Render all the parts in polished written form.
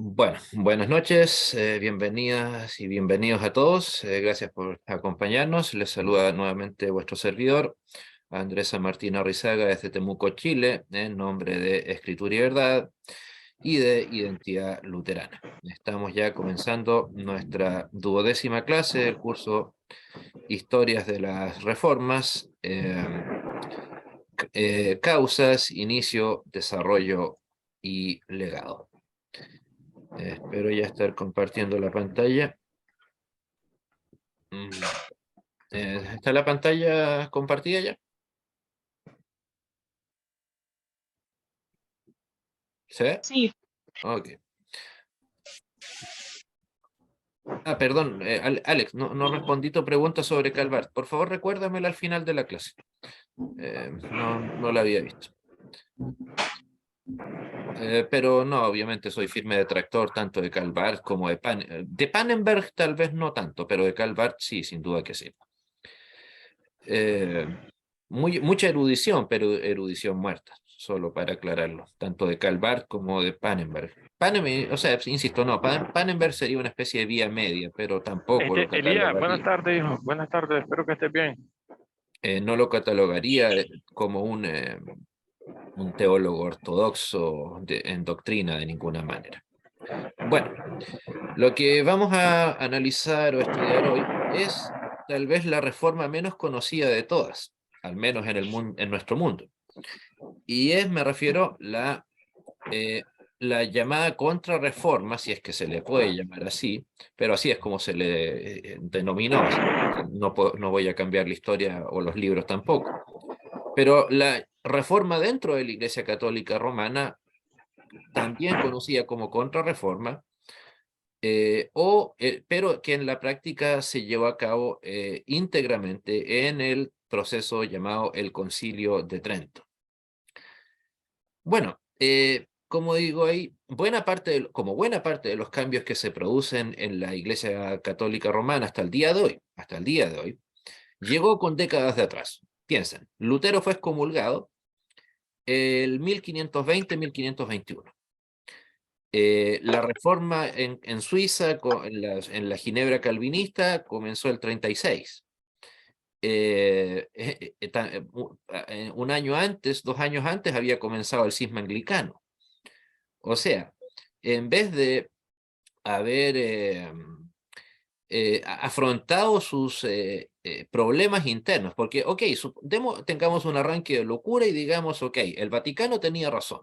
Bueno, buenas noches, bienvenidas y bienvenidos a todos. Gracias por acompañarnos. Les saluda nuevamente vuestro servidor, Andrés San Martín Arrizaga, desde Temuco, Chile, en nombre de Escritura y Verdad y de Identidad Luterana. Estamos ya comenzando nuestra 12ª clase del curso Historias de las Reformas, Causas, Inicio, Desarrollo y Legado. Espero ya estar compartiendo la pantalla. ¿Está la pantalla compartida ya? ¿Sí? Sí, Ok. Perdón, Alex, no respondí tu pregunta sobre Calvart. Por favor, recuérdamela al final de la clase. No la había visto. Pero no, obviamente soy firme detractor tanto de Calvart como de Pannenberg tal vez no tanto, pero de Calvart sí, sin duda que sí. Mucha erudición, pero erudición muerta, solo para aclararlo, tanto de Calvart como de Pannenberg. Pannenberg, o sea, insisto, no, Pannenberg sería una especie de vía media, pero tampoco lo Elías, buenas catalogaría, tardes, hijo. Buenas tardes, espero que estés bien. no lo catalogaría como un teólogo ortodoxo en doctrina de ninguna manera. Bueno, lo que vamos a analizar o estudiar hoy es tal vez la reforma menos conocida de todas, al menos en nuestro mundo. Y me refiero, la llamada contrarreforma, si es que se le puede llamar así, pero así es como se le denominó, así que no voy a cambiar la historia o los libros tampoco. Pero la reforma dentro de la Iglesia Católica Romana, también conocida como contrarreforma, pero que en la práctica se llevó a cabo íntegramente en el proceso llamado el Concilio de Trento. Bueno, como digo ahí, como buena parte de los cambios que se producen en la Iglesia Católica Romana hasta el día de hoy, llegó con décadas de atraso. Piensen, Lutero fue excomulgado el 1520-1521. La reforma en Suiza, en la Ginebra calvinista, comenzó el 36. Un año antes, 2 años antes, había comenzado el cisma anglicano. O sea, en vez de haber afrontado sus problemas internos, porque, ok, tengamos un arranque de locura y digamos, ok, el Vaticano tenía razón,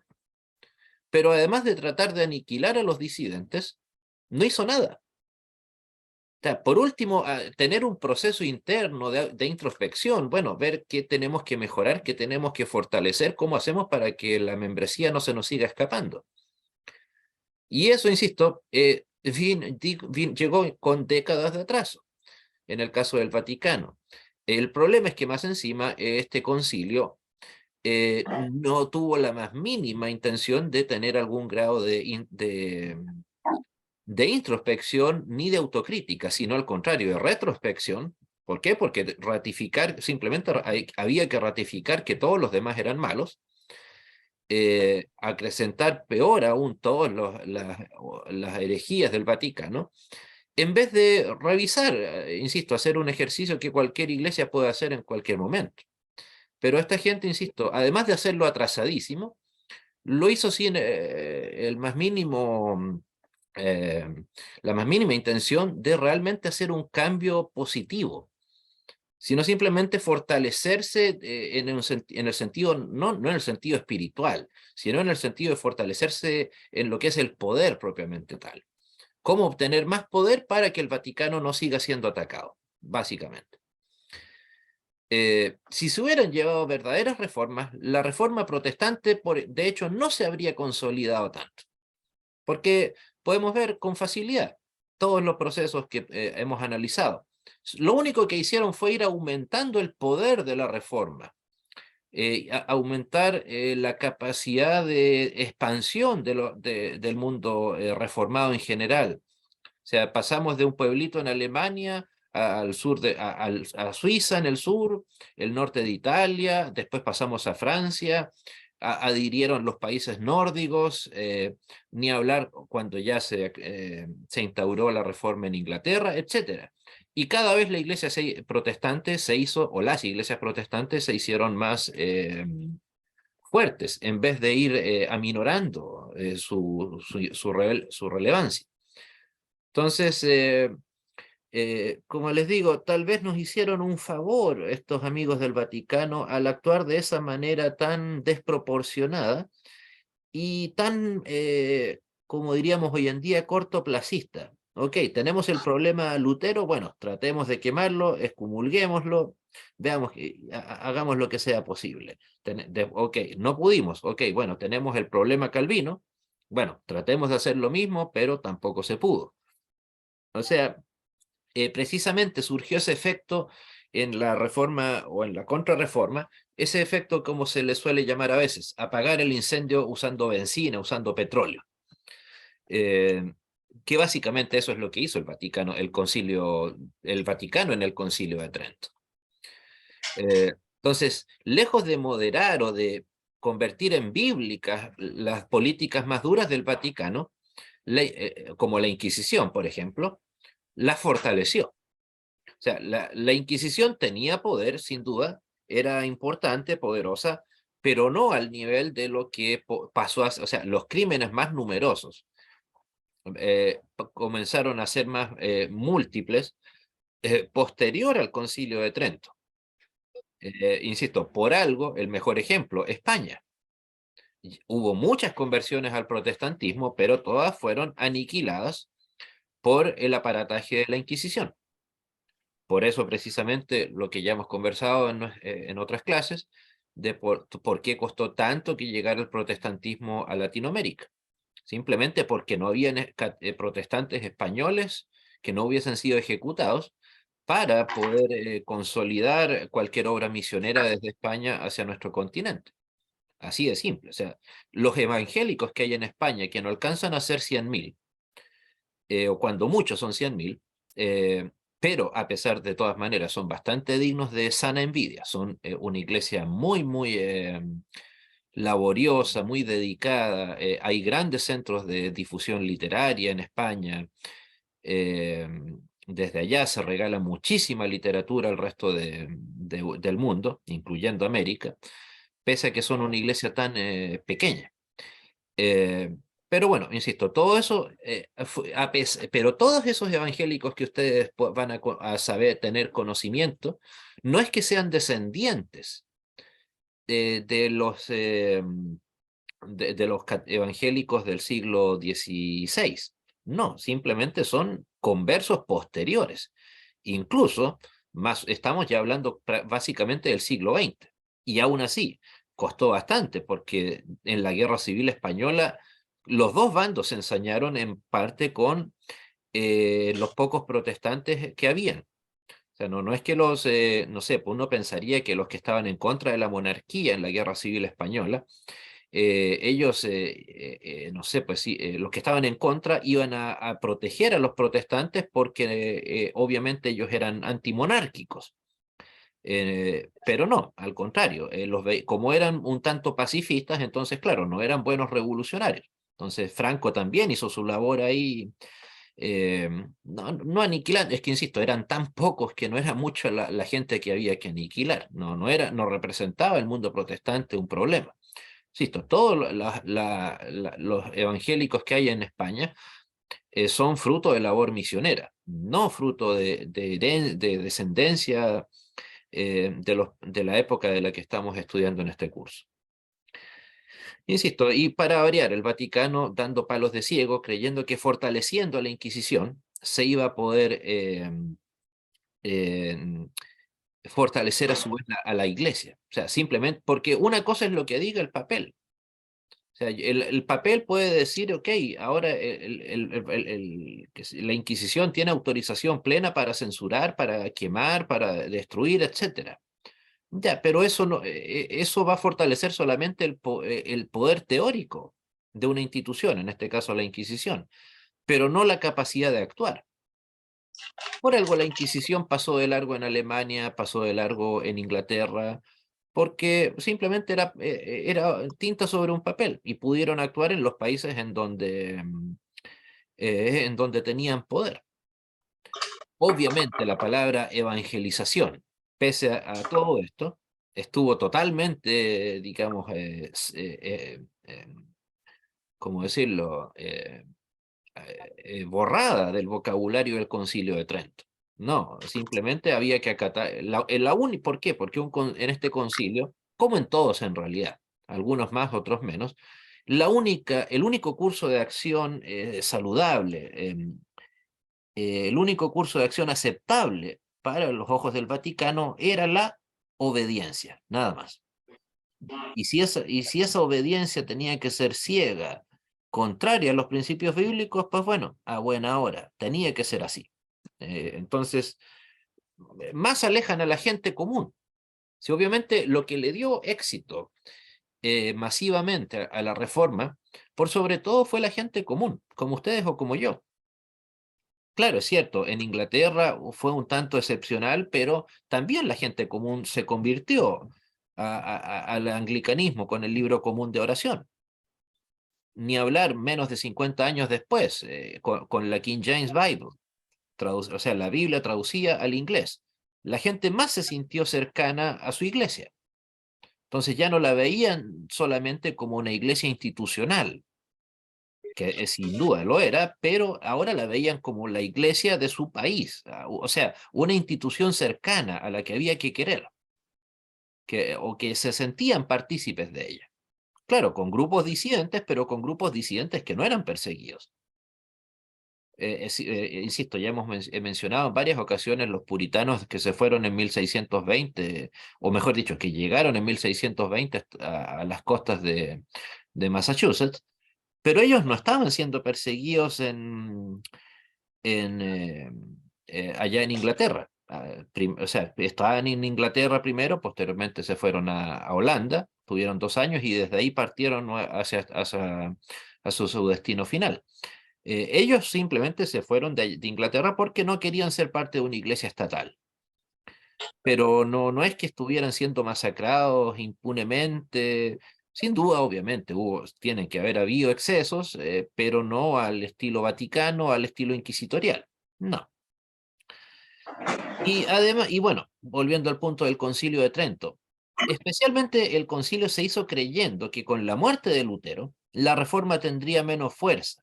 pero además de tratar de aniquilar a los disidentes, no hizo nada. O sea, por último, tener un proceso interno de introspección, bueno, ver qué tenemos que mejorar, qué tenemos que fortalecer, cómo hacemos para que la membresía no se nos siga escapando. Y eso, insisto, llegó con décadas de atraso, en el caso del Vaticano. El problema es que más encima este concilio no tuvo la más mínima intención de tener algún grado de introspección ni de autocrítica, sino al contrario, de retrospección. ¿Por qué? Porque simplemente había que ratificar que todos los demás eran malos, acrecentar peor aún todas las herejías del Vaticano, en vez de revisar, insisto, hacer un ejercicio que cualquier iglesia puede hacer en cualquier momento. Pero esta gente, insisto, además de hacerlo atrasadísimo, lo hizo sin eh, la más mínima intención de realmente hacer un cambio positivo, sino simplemente fortalecerse en el sentido, no en el sentido espiritual, sino en el sentido de fortalecerse en lo que es el poder propiamente tal. ¿Cómo obtener más poder para que el Vaticano no siga siendo atacado? Básicamente. Si se hubieran llevado verdaderas reformas, la reforma protestante, de hecho, no se habría consolidado tanto, porque podemos ver con facilidad todos los procesos que hemos analizado. Lo único que hicieron fue ir aumentando el poder de la reforma, aumentar la capacidad de expansión del mundo reformado en general. O sea, pasamos de un pueblito en Alemania al sur a Suiza en el sur, el norte de Italia, después pasamos a Francia, adhirieron los países nórdicos, ni hablar cuando ya se instauró la reforma en Inglaterra, etcétera. Y cada vez la iglesia protestante se hizo, o las iglesias protestantes se hicieron más fuertes, en vez de ir aminorando su relevancia. Entonces, como les digo, tal vez nos hicieron un favor estos amigos del Vaticano al actuar de esa manera tan desproporcionada y tan, como diríamos hoy en día, cortoplacista. Ok, tenemos el problema Lutero, bueno, tratemos de quemarlo, excomulguémoslo, veamos, hagamos lo que sea posible. Ok, no pudimos, ok, bueno, tenemos el problema Calvino, bueno, tratemos de hacer lo mismo, pero tampoco se pudo. O sea, precisamente surgió ese efecto en la reforma o en la contrarreforma, ese efecto como se le suele llamar a veces, apagar el incendio usando benzina, usando petróleo. Que básicamente eso es lo que hizo el Vaticano, el Vaticano en el Concilio de Trento. Entonces, lejos de moderar o de convertir en bíblicas las políticas más duras del Vaticano, como la Inquisición, por ejemplo, las fortaleció. O sea, la Inquisición tenía poder, sin duda, era importante, poderosa, pero no al nivel de lo que pasó o sea, los crímenes más numerosos comenzaron a ser más múltiples posterior al Concilio de Trento. Insisto, por algo, el mejor ejemplo, España. Hubo muchas conversiones al protestantismo, pero todas fueron aniquiladas por el aparataje de la Inquisición. Por eso precisamente lo que ya hemos conversado en otras clases, de por qué costó tanto que llegara el protestantismo a Latinoamérica. Simplemente porque no había protestantes españoles que no hubiesen sido ejecutados para poder consolidar cualquier obra misionera desde España hacia nuestro continente. Así de simple. O sea, los evangélicos que hay en España, que no alcanzan a ser 100.000, o cuando muchos son 100.000, pero a pesar de todas maneras son bastante dignos de sana envidia. Son una iglesia muy, muy laboriosa, muy dedicada. Hay grandes centros de difusión literaria en España. eh, Desde allá se regala muchísima literatura al resto del mundo, incluyendo América, pese a que son una iglesia tan pequeña. Eh, pero bueno, insisto, todo eso, pero todos esos evangélicos que ustedes van a saber tener conocimiento, no es que sean descendientes de los evangélicos del siglo XVI. No, simplemente son conversos posteriores. Incluso, estamos ya hablando básicamente del siglo XX. Y aún así, costó bastante, porque en la Guerra Civil Española los dos bandos se ensañaron en parte con los pocos protestantes que habían. O sea, no es que no sé, pues uno pensaría que los que estaban en contra de la monarquía en la Guerra Civil Española, ellos, no sé, pues sí, los que estaban en contra iban a proteger a los protestantes porque obviamente ellos eran antimonárquicos. Pero no, al contrario, como eran un tanto pacifistas, entonces, claro, no eran buenos revolucionarios. Entonces, Franco también hizo su labor ahí, no aniquilando, es que insisto, eran tan pocos que no era mucha la gente que había que aniquilar, no representaba el mundo protestante un problema. Insisto, todos los evangélicos que hay en España son fruto de labor misionera, no fruto de descendencia de la época de la que estamos estudiando en este curso. Insisto, y para variar, el Vaticano dando palos de ciego, creyendo que fortaleciendo a la Inquisición se iba a poder eh, fortalecer a su vez a la Iglesia. O sea, simplemente, porque una cosa es lo que diga el papel. O sea, el papel puede decir, ok, ahora la Inquisición tiene autorización plena para censurar, para quemar, para destruir, etcétera. Ya, pero eso, no, eso va a fortalecer solamente el poder teórico de una institución, en este caso la Inquisición, pero no la capacidad de actuar. Por algo la Inquisición pasó de largo en Alemania, pasó de largo en Inglaterra, porque simplemente era tinta sobre un papel y pudieron actuar en los países en donde tenían poder. Obviamente la palabra evangelización, pese a todo esto, estuvo totalmente, digamos, ¿cómo decirlo? Borrada del vocabulario del Concilio de Trento. No, simplemente había que acatar. ¿Por qué? Porque en este concilio, como en todos en realidad, algunos más, otros menos, el único curso de acción saludable, el único curso de acción aceptable para los ojos del Vaticano era la obediencia, nada más. Y si esa obediencia tenía que ser ciega, contraria a los principios bíblicos, pues bueno, a buena hora, tenía que ser así. Entonces, más alejan a la gente común. Si obviamente lo que le dio éxito masivamente a la reforma, por sobre todo fue la gente común, como ustedes o como yo. Claro, es cierto, en Inglaterra fue un tanto excepcional, pero también la gente común se convirtió al anglicanismo con el libro común de oración. Ni hablar menos de 50 años después, con la King James Bible, o sea, la Biblia traducía al inglés. La gente más se sintió cercana a su iglesia. Entonces ya no la veían solamente como una iglesia institucional, que sin duda lo era, pero ahora la veían como la iglesia de su país, o sea, una institución cercana a la que había que querer, o que se sentían partícipes de ella. Claro, con grupos disidentes, pero con grupos disidentes que no eran perseguidos. Insisto, ya he mencionado en varias ocasiones los puritanos que se fueron en 1620, o mejor dicho, que llegaron en 1620 a las costas de Massachusetts, pero ellos no estaban siendo perseguidos allá en Inglaterra. O sea, estaban en Inglaterra primero, posteriormente se fueron a Holanda, tuvieron 2 años y desde ahí partieron hacia su destino final. Ellos simplemente se fueron de Inglaterra porque no querían ser parte de una iglesia estatal. Pero no es que estuvieran siendo masacrados impunemente. Sin duda, obviamente, tienen que haber habido excesos, pero no al estilo vaticano, al estilo inquisitorial. No. Y además, y bueno, volviendo al punto del Concilio de Trento, especialmente el concilio se hizo creyendo que con la muerte de Lutero, la reforma tendría menos fuerza,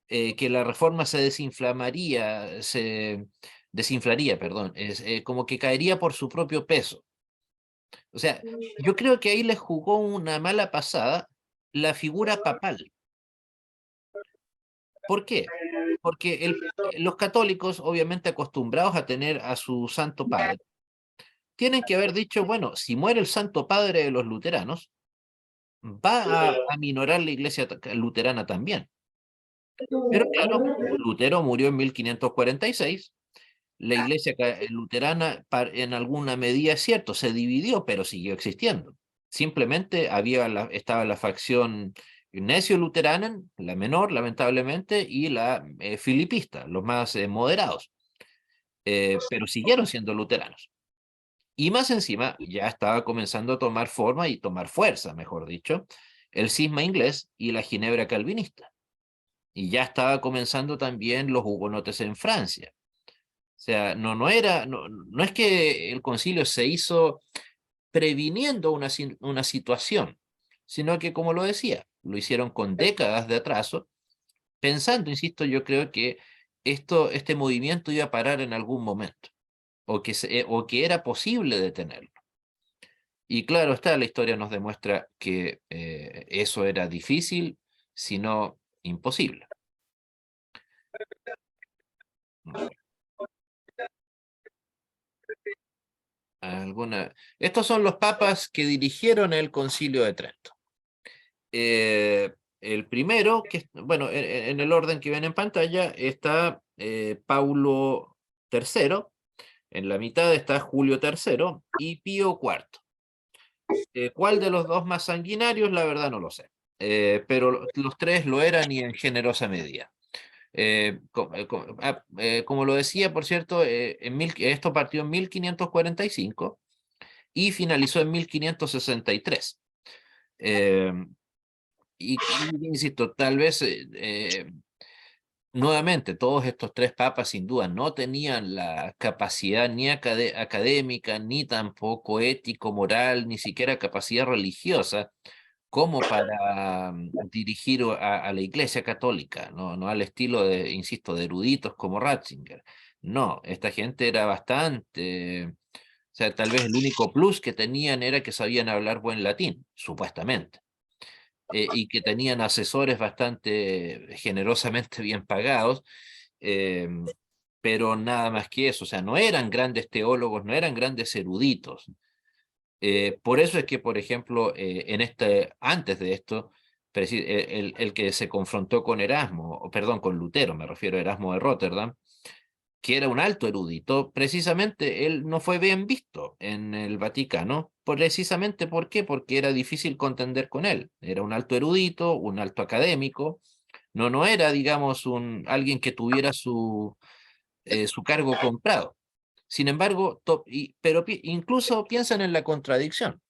que la reforma se desinflaría, perdón, como que caería por su propio peso. O sea, yo creo que ahí les jugó una mala pasada la figura papal. ¿Por qué? Porque los católicos, obviamente acostumbrados a tener a su Santo Padre, tienen que haber dicho, bueno, si muere el Santo Padre de los luteranos, va a aminorar la iglesia luterana también. Pero claro, Lutero murió en 1546. La iglesia luterana en alguna medida es cierto, se dividió, pero siguió existiendo. Simplemente estaba la facción necio-luterana, la menor, lamentablemente, y la filipista, los más moderados, pero siguieron siendo luteranos. Y más encima, ya estaba comenzando a tomar forma y tomar fuerza, mejor dicho, el cisma inglés y la ginebra calvinista. Y ya estaba comenzando también los hugonotes en Francia. O sea, no es que el concilio se hizo previniendo una situación, sino que, como lo decía, lo hicieron con décadas de atraso, pensando, insisto, yo creo que este movimiento iba a parar en algún momento, o que era posible detenerlo. Y claro está, la historia nos demuestra que eso era difícil, si no imposible. Estos son los papas que dirigieron el Concilio de Trento. El primero, bueno, en el orden que ven en pantalla, está Paulo III, en la mitad está Julio III y Pío IV. ¿Cuál de los dos más sanguinarios? La verdad no lo sé. Pero los tres lo eran y en generosa medida. Como lo decía, por cierto, esto partió en 1545 y finalizó en 1563. Eh, insisto, tal vez nuevamente, todos estos tres papas sin duda no tenían la capacidad ni académica, ni tampoco ético, moral, ni siquiera capacidad religiosa como para dirigir a la Iglesia Católica, ¿no? No al estilo de, insisto, de eruditos como Ratzinger. No, esta gente era bastante, o sea, tal vez el único plus que tenían era que sabían hablar buen latín, supuestamente, y que tenían asesores bastante generosamente bien pagados, eh, pero nada más que eso, o sea, no eran grandes teólogos, no eran grandes eruditos. Por eso es que, por ejemplo, antes de esto, el que se confrontó con Erasmo, o perdón, con Lutero, me refiero a Erasmo de Rotterdam, que era un alto erudito, precisamente él no fue bien visto en el Vaticano, precisamente ¿por qué? Porque era difícil contender con él. Era un alto erudito, un alto académico, no era, digamos, alguien que tuviera su cargo comprado. Sin embargo, pero incluso piensan en la contradicción,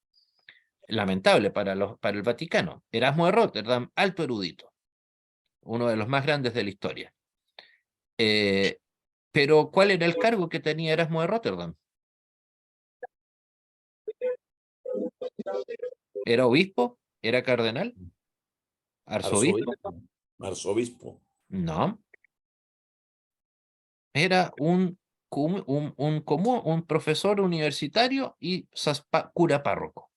lamentable para el Vaticano. Erasmo de Rotterdam, alto erudito, uno de los más grandes de la historia. Eh, pero ¿cuál era el cargo que tenía Erasmo de Rotterdam? ¿Era obispo? ¿Era cardenal? ¿Arzobispo? Arzobispo. Arzobispo. No, era un profesor universitario y cura párroco.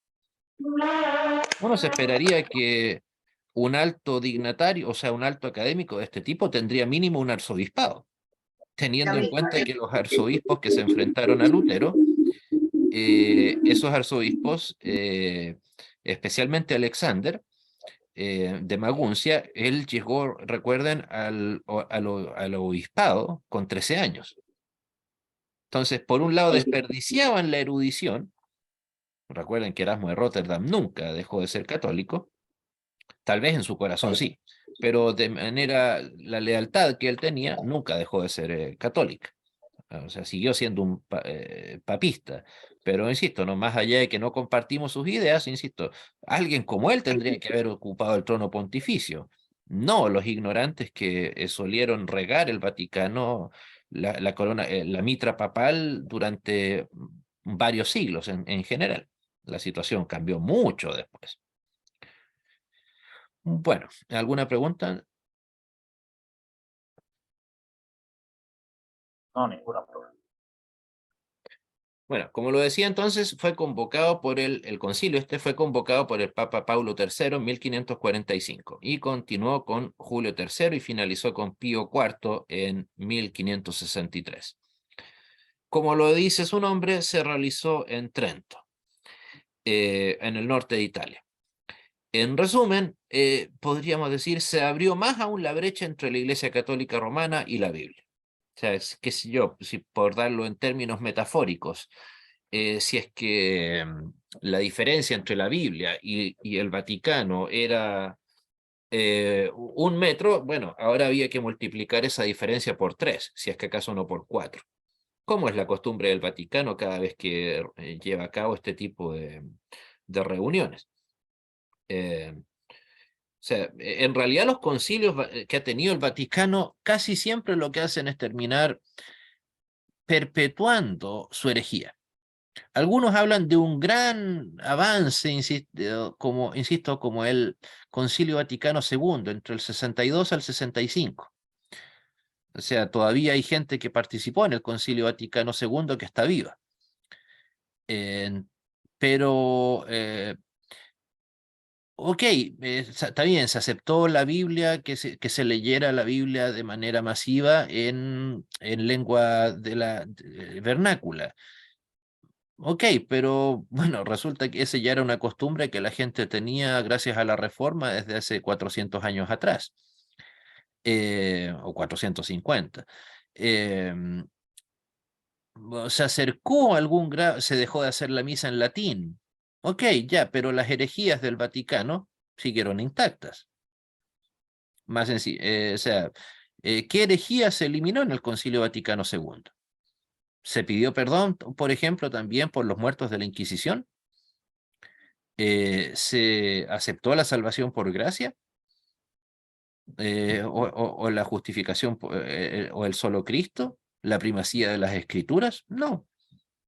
Uno se esperaría que un alto dignatario, o sea, un alto académico de este tipo tendría mínimo un arzobispado, teniendo en cuenta que los arzobispos que se enfrentaron a Lutero, esos arzobispos, especialmente Alexander, de Maguncia, él llegó, recuerden, al obispado con 13 años. Entonces, por un lado, desperdiciaban la erudición. Recuerden que Erasmo de Rotterdam nunca dejó de ser católico, tal vez en su corazón sí, pero de manera, la lealtad que él tenía nunca dejó de ser católica. O sea, siguió siendo un papista. Pero insisto, no más allá de que no compartimos sus ideas, insisto, alguien como él tendría que haber ocupado el trono pontificio, no los ignorantes que solieron regar el Vaticano, la corona, la mitra papal durante varios siglos en general. La situación cambió mucho después. Bueno, ¿alguna pregunta? No, ninguna problema. Bueno, como lo decía entonces, fue convocado por el concilio, fue convocado por el Papa Paulo III en 1545 y continuó con Julio III y finalizó con Pío IV en 1563. Como lo dice su nombre, se realizó en Trento, en el norte de Italia. En resumen, podríamos decir, se abrió más aún la brecha entre la Iglesia Católica Romana y la Biblia. O sea, qué sé yo, si por darlo en términos metafóricos, si es que la diferencia entre la Biblia y el Vaticano era 1 metro, bueno, ahora había que multiplicar esa diferencia por 3, si es que acaso no por 4. ¿Cómo es la costumbre del Vaticano cada vez que lleva a cabo este tipo de reuniones? O sea, en realidad los concilios que ha tenido el Vaticano casi siempre lo que hacen es terminar perpetuando su herejía. Algunos hablan de un gran avance, insisto, como el Concilio Vaticano II, entre el 62 al 65. O sea, todavía hay gente que participó en el Concilio Vaticano II que está viva. Eh, pero ok, está bien, se aceptó la Biblia, que se leyera la Biblia de manera masiva en lengua vernácula. Ok, pero bueno, resulta que ese ya era una costumbre que la gente tenía gracias a la Reforma desde hace 400 años atrás, o 450. Em, Se acercó a algún grado, se dejó de hacer la misa en latín. Ok, ya, pero las herejías del Vaticano siguieron intactas. Más sencillo, o sea, ¿qué herejía se eliminó en el Concilio Vaticano II? Se pidió perdón, por ejemplo, también por los muertos de la Inquisición. Se aceptó la salvación por gracia, o la justificación o el solo Cristo, la primacía de las Escrituras. No,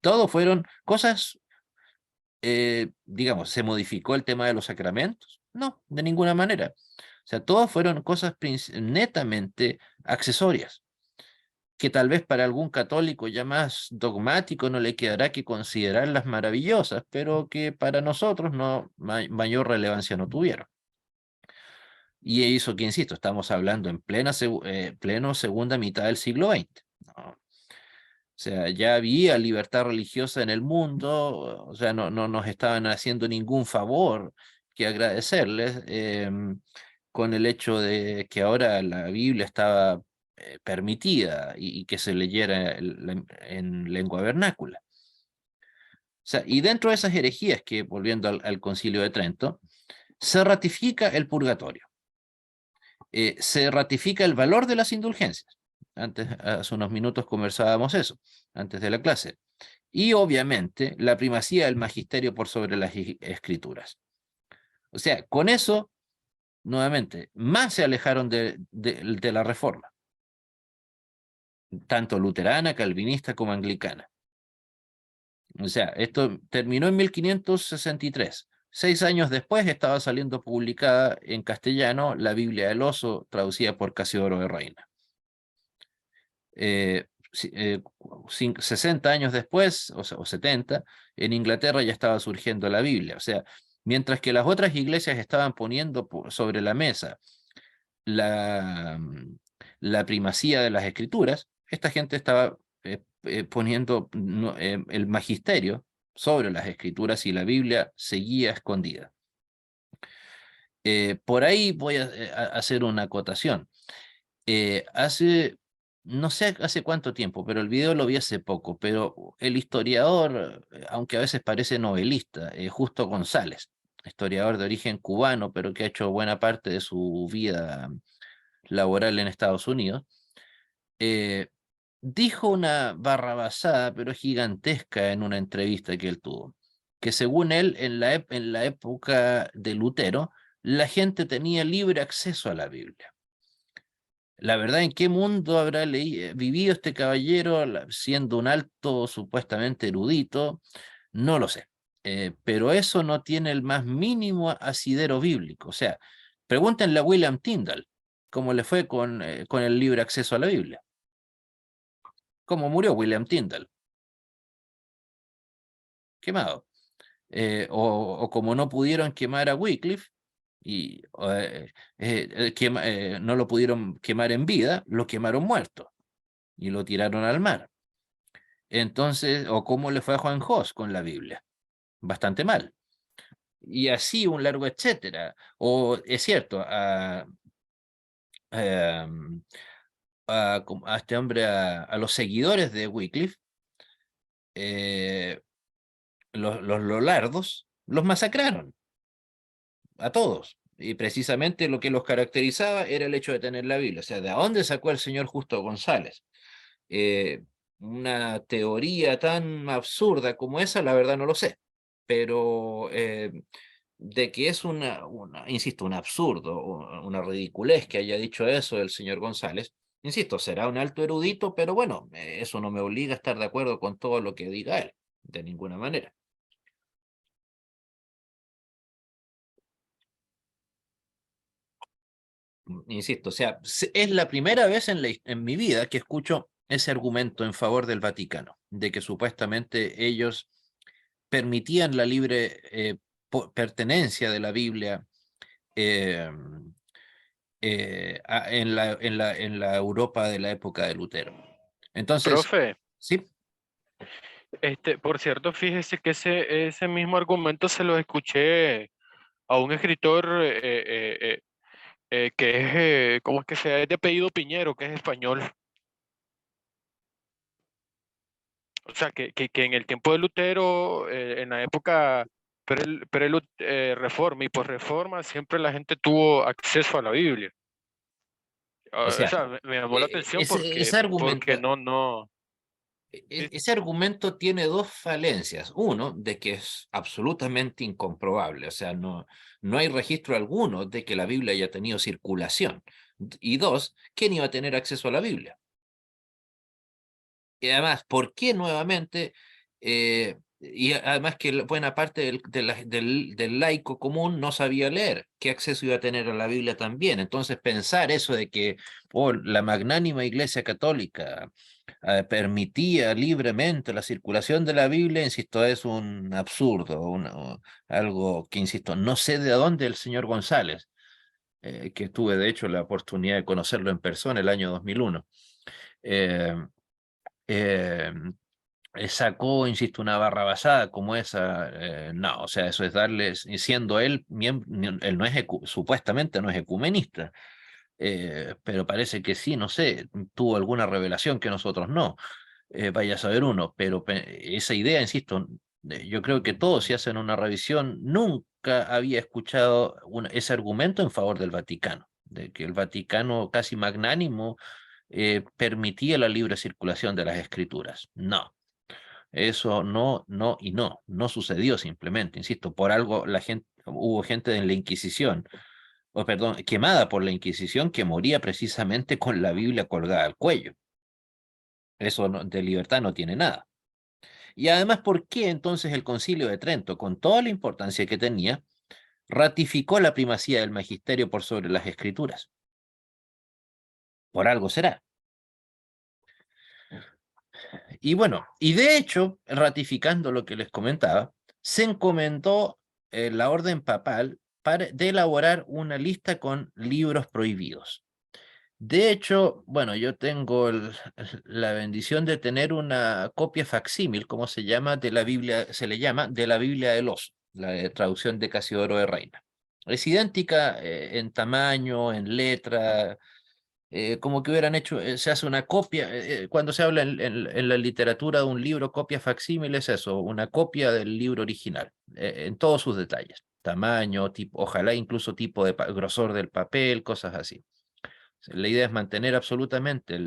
todo fueron cosas, digamos, ¿se modificó el tema de los sacramentos? No, de ninguna manera. O sea, todas fueron cosas netamente accesorias, que tal vez para algún católico ya más dogmático no le quedará que considerarlas maravillosas, pero que para nosotros no mayor relevancia no tuvieron. Y eso que, insisto, estamos hablando en pleno segunda mitad del siglo XX, ¿no? O sea, ya había libertad religiosa en el mundo, o sea, no nos estaban haciendo ningún favor que agradecerles, con el hecho de que ahora la Biblia estaba permitida y que se leyera en lengua vernácula. O sea, y dentro de esas herejías que, volviendo al Concilio de Trento, se ratifica el purgatorio. Se ratifica el valor de las indulgencias. Antes, hace unos minutos conversábamos eso, antes de la clase. Y obviamente la primacía del magisterio por sobre las escrituras. O sea, con eso, nuevamente, más se alejaron de la reforma, tanto luterana, calvinista como anglicana. O sea, esto terminó en 1563. 6 años después estaba saliendo publicada en castellano la Biblia del Oso, traducida por Casiodoro de Reina. 60 años después, o 70, en Inglaterra ya estaba surgiendo la Biblia. O sea, mientras que las otras iglesias estaban poniendo sobre la mesa la, la primacía de las escrituras, esta gente estaba poniendo el magisterio sobre las escrituras, y la Biblia seguía escondida. Por ahí voy a hacer una acotación. No sé hace cuánto tiempo, pero el video lo vi hace poco, pero el historiador, aunque a veces parece novelista, Justo González, historiador de origen cubano, pero que ha hecho buena parte de su vida laboral en Estados Unidos, eh, dijo una barrabasada, pero gigantesca, en una entrevista que él tuvo, que según él, en la época de Lutero, la gente tenía libre acceso a la Biblia. La verdad, ¿en qué mundo habrá vivido este caballero siendo un alto, supuestamente erudito? No lo sé. Pero eso no tiene el más mínimo asidero bíblico. O sea, pregúntenle a William Tyndale cómo le fue con el libre acceso a la Biblia. ¿Cómo murió William Tyndale? Quemado. O como no pudieron quemar a Wycliffe, y no lo pudieron quemar en vida, lo quemaron muerto y lo tiraron al mar. Entonces, o cómo le fue a Juan Hus con la Biblia, bastante mal. Y así un largo etcétera. O es cierto, em, a este hombre, a los seguidores de Wycliffe, eh, los Lollardos, los masacraron a todos. Y precisamente lo que los caracterizaba era el hecho de tener la Biblia. O sea, ¿de dónde sacó el señor Justo González eh, una teoría tan absurda como esa? La verdad no lo sé. Pero de que es insisto, un absurdo, una ridiculez que haya dicho eso el señor González, insisto, será un alto erudito, pero bueno, eso no me obliga a estar de acuerdo con todo lo que diga él, de ninguna manera. Insisto, o sea, es la primera vez en mi vida que escucho ese argumento en favor del Vaticano, de que supuestamente ellos permitían la libre pertenencia de la Biblia eh, en la Europa de la época de Lutero. Entonces, Profe, sí, por cierto, fíjese que ese mismo argumento se lo escuché a un escritor que es, ¿cómo es que sea? Es de apellido Piñero, que es español. O sea, que en el tiempo de Lutero, en la época Reforma y posreforma, siempre la gente tuvo acceso a la Biblia. o O sea, sea, me llamó la atención ese porque argumento, no. Ese argumento tiene dos falencias. Uno, de que es absolutamente incomprobable, o sea, no hay registro alguno de que la Biblia haya tenido circulación. Y dos, ¿quién iba a tener acceso a la Biblia? Y además, ¿por qué nuevamente? Y además que buena parte del laico común no sabía leer, ¿qué acceso iba a tener a la Biblia también? Entonces pensar eso de que la magnánima Iglesia Católica permitía libremente la circulación de la Biblia, insisto, es un absurdo, algo que, insisto, no sé de dónde el señor González, que tuve de hecho la oportunidad de conocerlo en persona el año 2001. eh, eh, Sacó, insisto, una barra basada como esa, no, o sea, eso es darles, y siendo él, él no es, supuestamente no es ecumenista, pero parece que sí, no sé, tuvo alguna revelación que nosotros no, vaya a saber uno, pero esa idea, insisto, yo creo que todos si hacen una revisión, nunca había escuchado ese argumento en favor del Vaticano, de que el Vaticano casi magnánimo permitía la libre circulación de las escrituras. No, eso no sucedió simplemente, insisto, por algo la gente, hubo gente en la Inquisición, o perdón, quemada por la Inquisición que moría precisamente con la Biblia colgada al cuello. Eso de libertad no tiene nada. Y además, ¿por qué entonces el Concilio de Trento, con toda la importancia que tenía, ratificó la primacía del magisterio por sobre las escrituras? Por algo será. Y bueno, y de hecho, ratificando lo que les comentaba, se encomendó la orden papal de elaborar una lista con libros prohibidos. De hecho, bueno, yo tengo la bendición de tener una copia facsímil, como se llama, de la Biblia, se le llama, de la Biblia del Oso, la traducción de Casiodoro de Reina. Es idéntica en tamaño, en letra, como que hubieran hecho, se hace una copia, cuando se habla en la literatura de un libro, copia facsímil es eso, una copia del libro original, en todos sus detalles, tamaño, tipo, ojalá incluso tipo de grosor del papel, cosas así. La idea es mantener absolutamente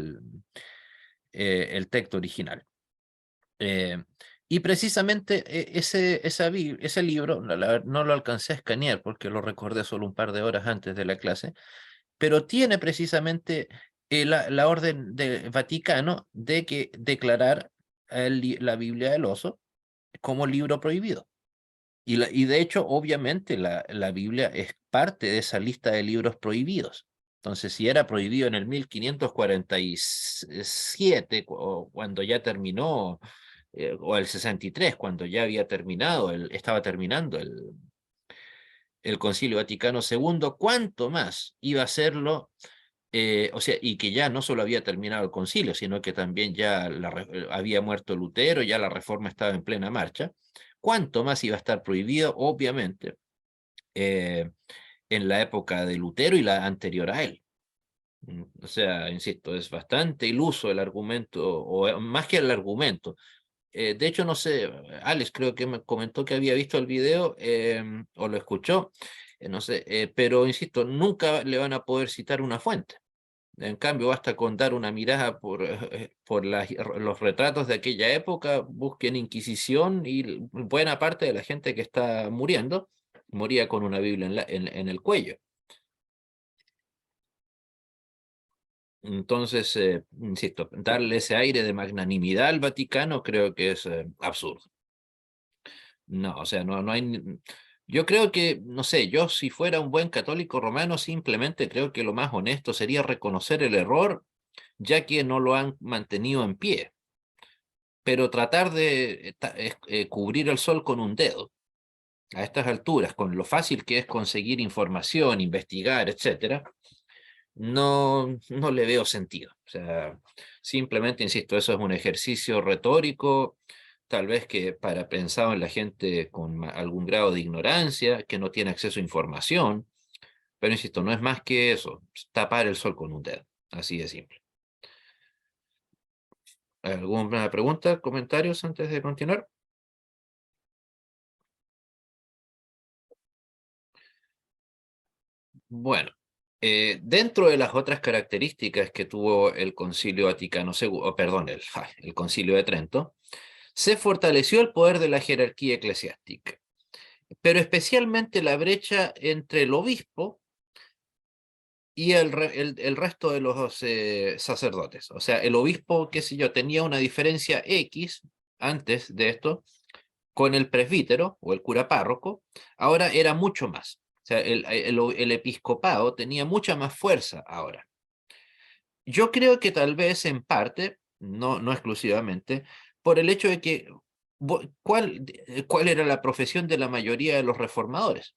el texto original. Eh, y precisamente ese libro, no lo alcancé a escanear porque lo recordé solo un par de horas antes de la clase, pero tiene precisamente la orden del Vaticano de que declarar la Biblia del Oso como libro prohibido. Y de hecho, obviamente, la Biblia es parte de esa lista de libros prohibidos. Entonces, si era prohibido en el 1547, o cuando ya terminó, o el 63, cuando ya había terminado, estaba terminando el Concilio Vaticano II, ¿cuánto más iba a serlo? O sea, y que ya no solo había terminado el concilio, sino que también ya había muerto Lutero, ya la reforma estaba en plena marcha. ¿Cuánto más iba a estar prohibido? Obviamente, eh, en la época de Lutero y la anterior a él. O sea, insisto, es bastante iluso el argumento, o más que el argumento. De hecho, no sé, Alex creo que me comentó que había visto el video o lo escuchó, no sé, pero insisto, nunca le van a poder citar una fuente. En cambio, basta con dar una mirada por los retratos de aquella época, busquen Inquisición y buena parte de la gente que está muriendo moría con una Biblia en el cuello. Entonces, insisto, darle ese aire de magnanimidad al Vaticano creo que es absurdo. No, o sea, no hay... Yo creo que, no sé, yo si fuera un buen católico romano, simplemente creo que lo más honesto sería reconocer el error, ya que no lo han mantenido en pie. Pero tratar de cubrir el sol con un dedo a estas alturas, con lo fácil que es conseguir información, investigar, etcétera, no le veo sentido. O sea, simplemente, insisto, eso es un ejercicio retórico, tal vez que para pensar en la gente con algún grado de ignorancia, que no tiene acceso a información, pero insisto, no es más que eso, tapar el sol con un dedo, así de simple. ¿Alguna pregunta, comentarios antes de continuar? Bueno, Dentro de las otras características que tuvo el Concilio Vaticano II, perdón, el Concilio de Trento, se fortaleció el poder de la jerarquía eclesiástica, pero especialmente la brecha entre el obispo y el resto de los sacerdotes. O sea, el obispo, qué sé yo, tenía una diferencia X antes de esto con el presbítero o el cura párroco, ahora era mucho más. O sea, el episcopado tenía mucha más fuerza ahora. Yo creo que tal vez en parte, no exclusivamente, por el hecho de que, ¿cuál era la profesión de la mayoría de los reformadores?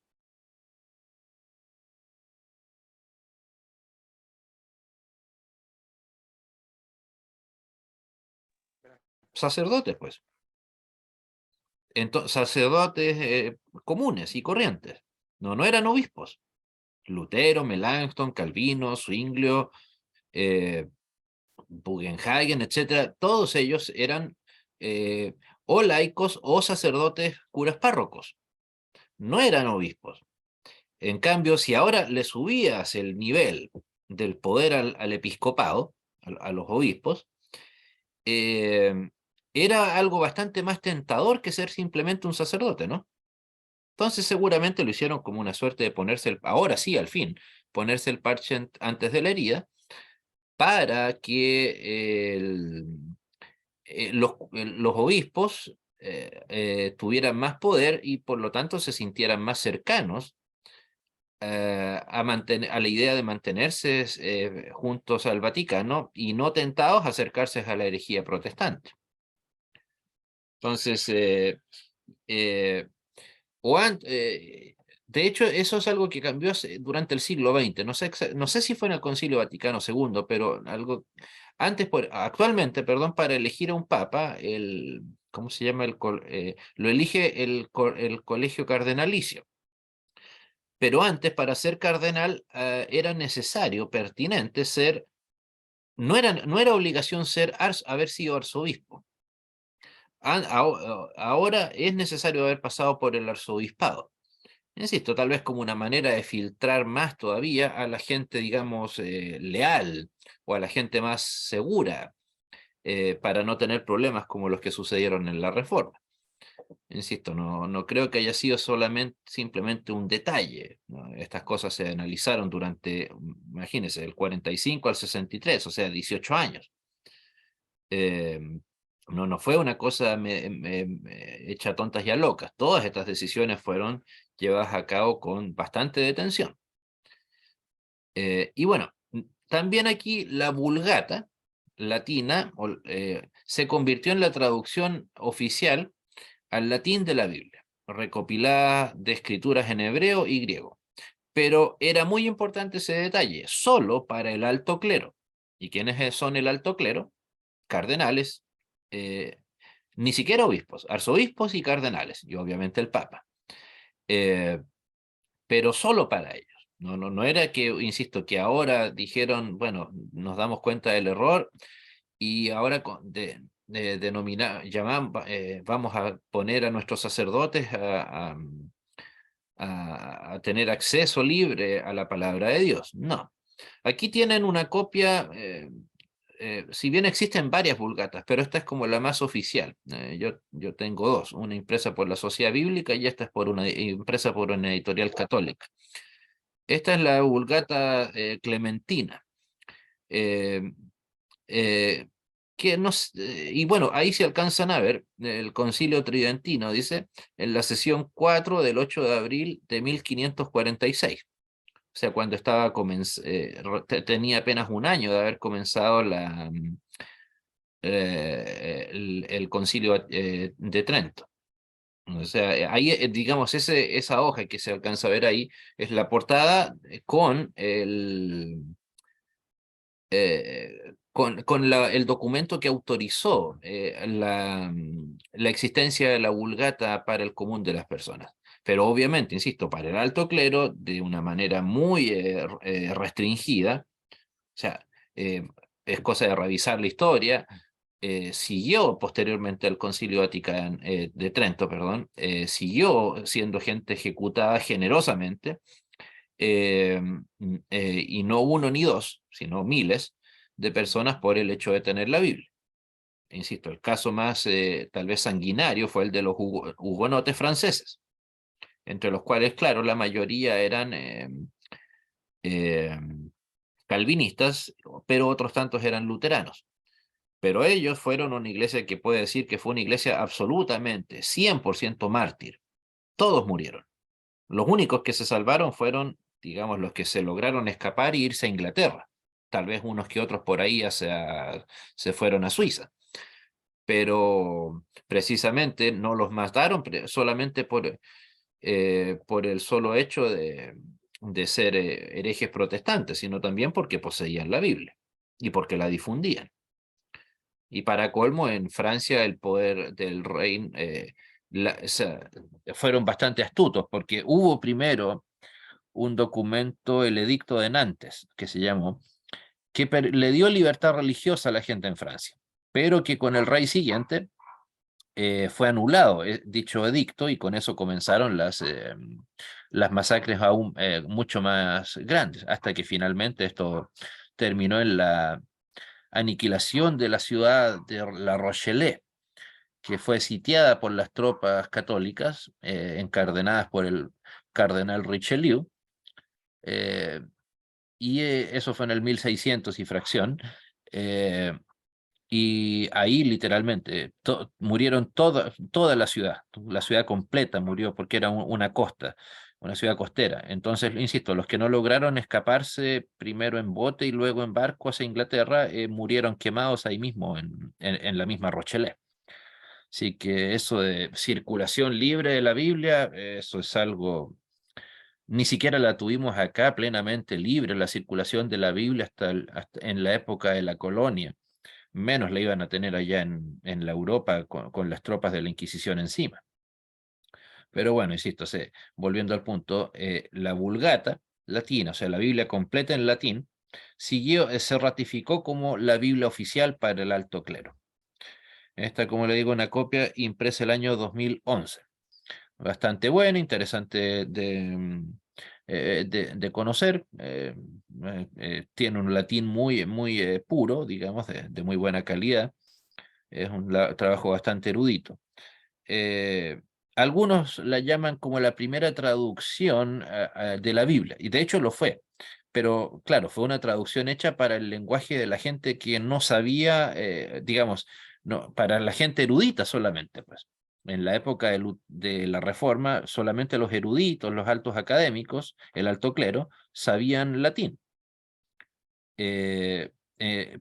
Sacerdotes, pues. Entonces, sacerdotes comunes y corrientes. No eran obispos. Lutero, Melanchthon, Calvino, Zwinglio, eh, Bugenhagen, etcétera, todos ellos eran o laicos o sacerdotes curas párrocos, no eran obispos. En cambio, si ahora le subías el nivel del poder al episcopado, a los obispos, eh, era algo bastante más tentador que ser simplemente un sacerdote, ¿no? Entonces seguramente lo hicieron como una suerte de ponerse, ahora sí, al fin, ponerse el parche antes de la herida, para que los obispos tuvieran más poder y por lo tanto se sintieran más cercanos a la idea de mantenerse juntos al Vaticano y no tentados a acercarse a la herejía protestante. Entonces, eh, de hecho, eso es algo que cambió durante el siglo XX. No sé si fue en el Concilio Vaticano II, pero algo antes, actualmente, perdón, para elegir a un papa, ¿cómo se llama? Lo elige el colegio cardenalicio. Pero antes, para ser cardenal, era necesario, pertinente, no era obligación haber sido arzobispo. Ahora es necesario haber pasado por el arzobispado. Insisto, tal vez como una manera de filtrar más todavía a la gente, digamos, leal o a la gente más segura para no tener problemas como los que sucedieron en la Reforma. Insisto, no creo que haya sido simplemente un detalle, ¿no? Estas cosas se analizaron durante, imagínense, del 45 al 63, o sea, 18 años. Eh, no fue una cosa hecha tontas y a locas. Todas estas decisiones fueron llevadas a cabo con bastante detención. Y bueno, también aquí la Vulgata latina se convirtió en la traducción oficial al latín de la Biblia, recopilada de escrituras en hebreo y griego. Pero era muy importante ese detalle, solo para el alto clero. ¿Y quiénes son el alto clero? Cardenales, eh, ni siquiera obispos, arzobispos y cardenales, y obviamente el Papa. Eh, pero solo para ellos. No era que, insisto, que ahora dijeron, bueno, nos damos cuenta del error y ahora vamos a poner a nuestros sacerdotes a tener acceso libre a la palabra de Dios. No. Aquí tienen una copia, si bien existen varias vulgatas, pero esta es como la más oficial. Yo tengo dos, una impresa por la Sociedad Bíblica y esta es impresa por una editorial católica. Esta es la Vulgata Clementina. Eh, eh, y bueno, ahí se alcanzan a ver el Concilio Tridentino, dice, en la sesión 4 del 8 de abril de 1546. O sea, cuando tenía apenas un año de haber comenzado el Concilio de Trento. O sea, ahí, digamos, esa hoja que se alcanza a ver ahí es la portada con el documento que autorizó la existencia de la Vulgata para el común de las personas. Pero obviamente, insisto, para el alto clero, de una manera muy restringida, o sea, es cosa de revisar la historia. Siguió posteriormente al Concilio Vaticano de Trento, perdón, siguió siendo gente ejecutada generosamente y no uno ni dos, sino miles de personas por el hecho de tener la Biblia. Insisto, el caso más tal vez sanguinario fue el de los hugonotes franceses, entre los cuales, claro, la mayoría eran eh, calvinistas, pero otros tantos eran luteranos. Pero ellos fueron una iglesia que puede decir que fue una iglesia absolutamente, 100% mártir. Todos murieron. Los únicos que se salvaron fueron, digamos, los que se lograron escapar e irse a Inglaterra. Tal vez unos que otros por ahí se fueron a Suiza. Pero precisamente no los mataron solamente por el solo hecho de ser herejes protestantes, sino también porque poseían la Biblia y porque la difundían. Y para colmo, en Francia el poder del rey o sea, fueron bastante astutos, porque hubo primero un documento, el Edicto de Nantes, que se llamó, que le dio libertad religiosa a la gente en Francia, pero que con el rey siguiente fue anulado dicho edicto, y con eso comenzaron las masacres aún mucho más grandes, hasta que finalmente esto terminó en la aniquilación de la ciudad de La Rochelle, que fue sitiada por las tropas católicas, encardenadas por el cardenal Richelieu, eh, y eso fue en el 1600 y fracción, eh, y ahí literalmente murieron toda la ciudad completa murió porque era una costa, una ciudad costera. Entonces, insisto, los que no lograron escaparse primero en bote y luego en barco hacia Inglaterra, murieron quemados ahí mismo, en la misma Rochelle. Así que eso de circulación libre de la Biblia, eso es algo, ni siquiera la tuvimos acá plenamente libre, la circulación de la Biblia hasta en la época de la colonia. Menos la iban a tener allá en la Europa con las tropas de la Inquisición encima. Pero bueno, insisto, volviendo al punto, la Vulgata latina, o sea, la Biblia completa en latín, se ratificó como la Biblia oficial para el alto clero. Esta, como le digo, una copia impresa el año 2011. Bastante buena, interesante de conocer. Tiene un latín muy puro, digamos, de muy buena calidad. Es un trabajo bastante erudito. Eh, Algunos la llaman como la primera traducción de la Biblia, y de hecho lo fue. Pero claro, fue una traducción hecha para el lenguaje de la gente que no sabía, digamos, no, para la gente erudita solamente, pues. En la época de la Reforma, solamente los eruditos, los altos académicos, el alto clero, sabían latín.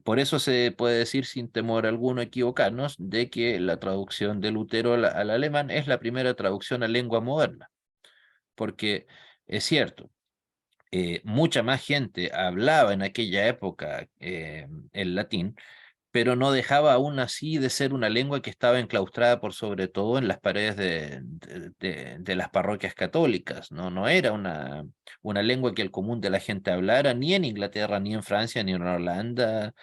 Por eso se puede decir sin temor alguno equivocarnos de que la traducción de Lutero al alemán es la primera traducción a lengua moderna, porque es cierto, mucha más gente hablaba en aquella época el latín, pero no dejaba aún así de ser una lengua que estaba enclaustrada por sobre todo en las paredes de las parroquias católicas, ¿no? No era una lengua que el común de la gente hablara, ni en Inglaterra, ni en Francia, ni en Holanda,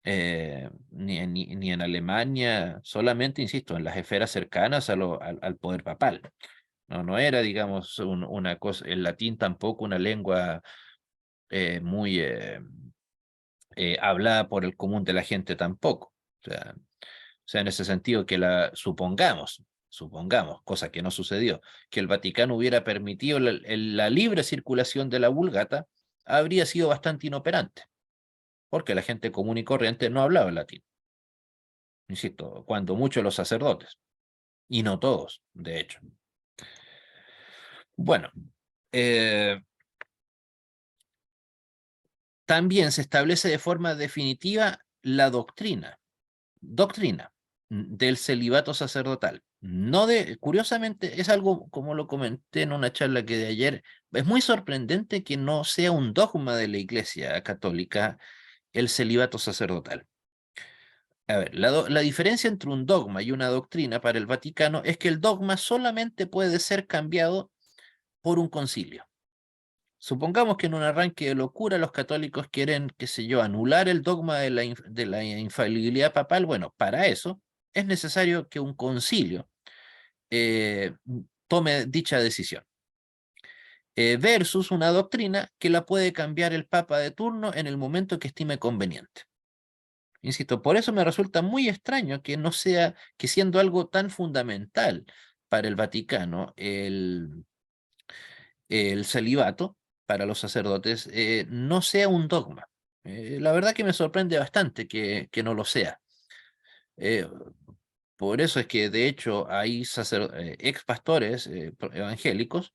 ni en Alemania, solamente, insisto, en las esferas cercanas al poder papal. No era, digamos, una cosa, el latín tampoco una lengua muy hablada por el común de la gente tampoco. O sea, en ese sentido que supongamos, cosa que no sucedió, que el Vaticano hubiera permitido la libre circulación de la Vulgata, habría sido bastante inoperante, porque la gente común y corriente no hablaba latín. Insisto, cuando mucho los sacerdotes, y no todos, de hecho. Bueno, también se establece de forma definitiva la doctrina del celibato sacerdotal. Curiosamente, es algo, como lo comenté en una charla que de ayer, es muy sorprendente que no sea un dogma de la Iglesia Católica el celibato sacerdotal. A ver, la diferencia entre un dogma y una doctrina para el Vaticano es que el dogma solamente puede ser cambiado por un concilio. Supongamos que en un arranque de locura los católicos quieren, qué sé yo, anular el dogma de la infalibilidad papal. Bueno, para eso es necesario que un concilio tome dicha decisión. versus una doctrina que la puede cambiar el Papa de turno en el momento que estime conveniente. Insisto, por eso me resulta muy extraño que no sea, que siendo algo tan fundamental para el Vaticano, el celibato para los sacerdotes, no sea un dogma. La verdad que me sorprende bastante que no lo sea. Eh, por eso es que de hecho hay ex pastores evangélicos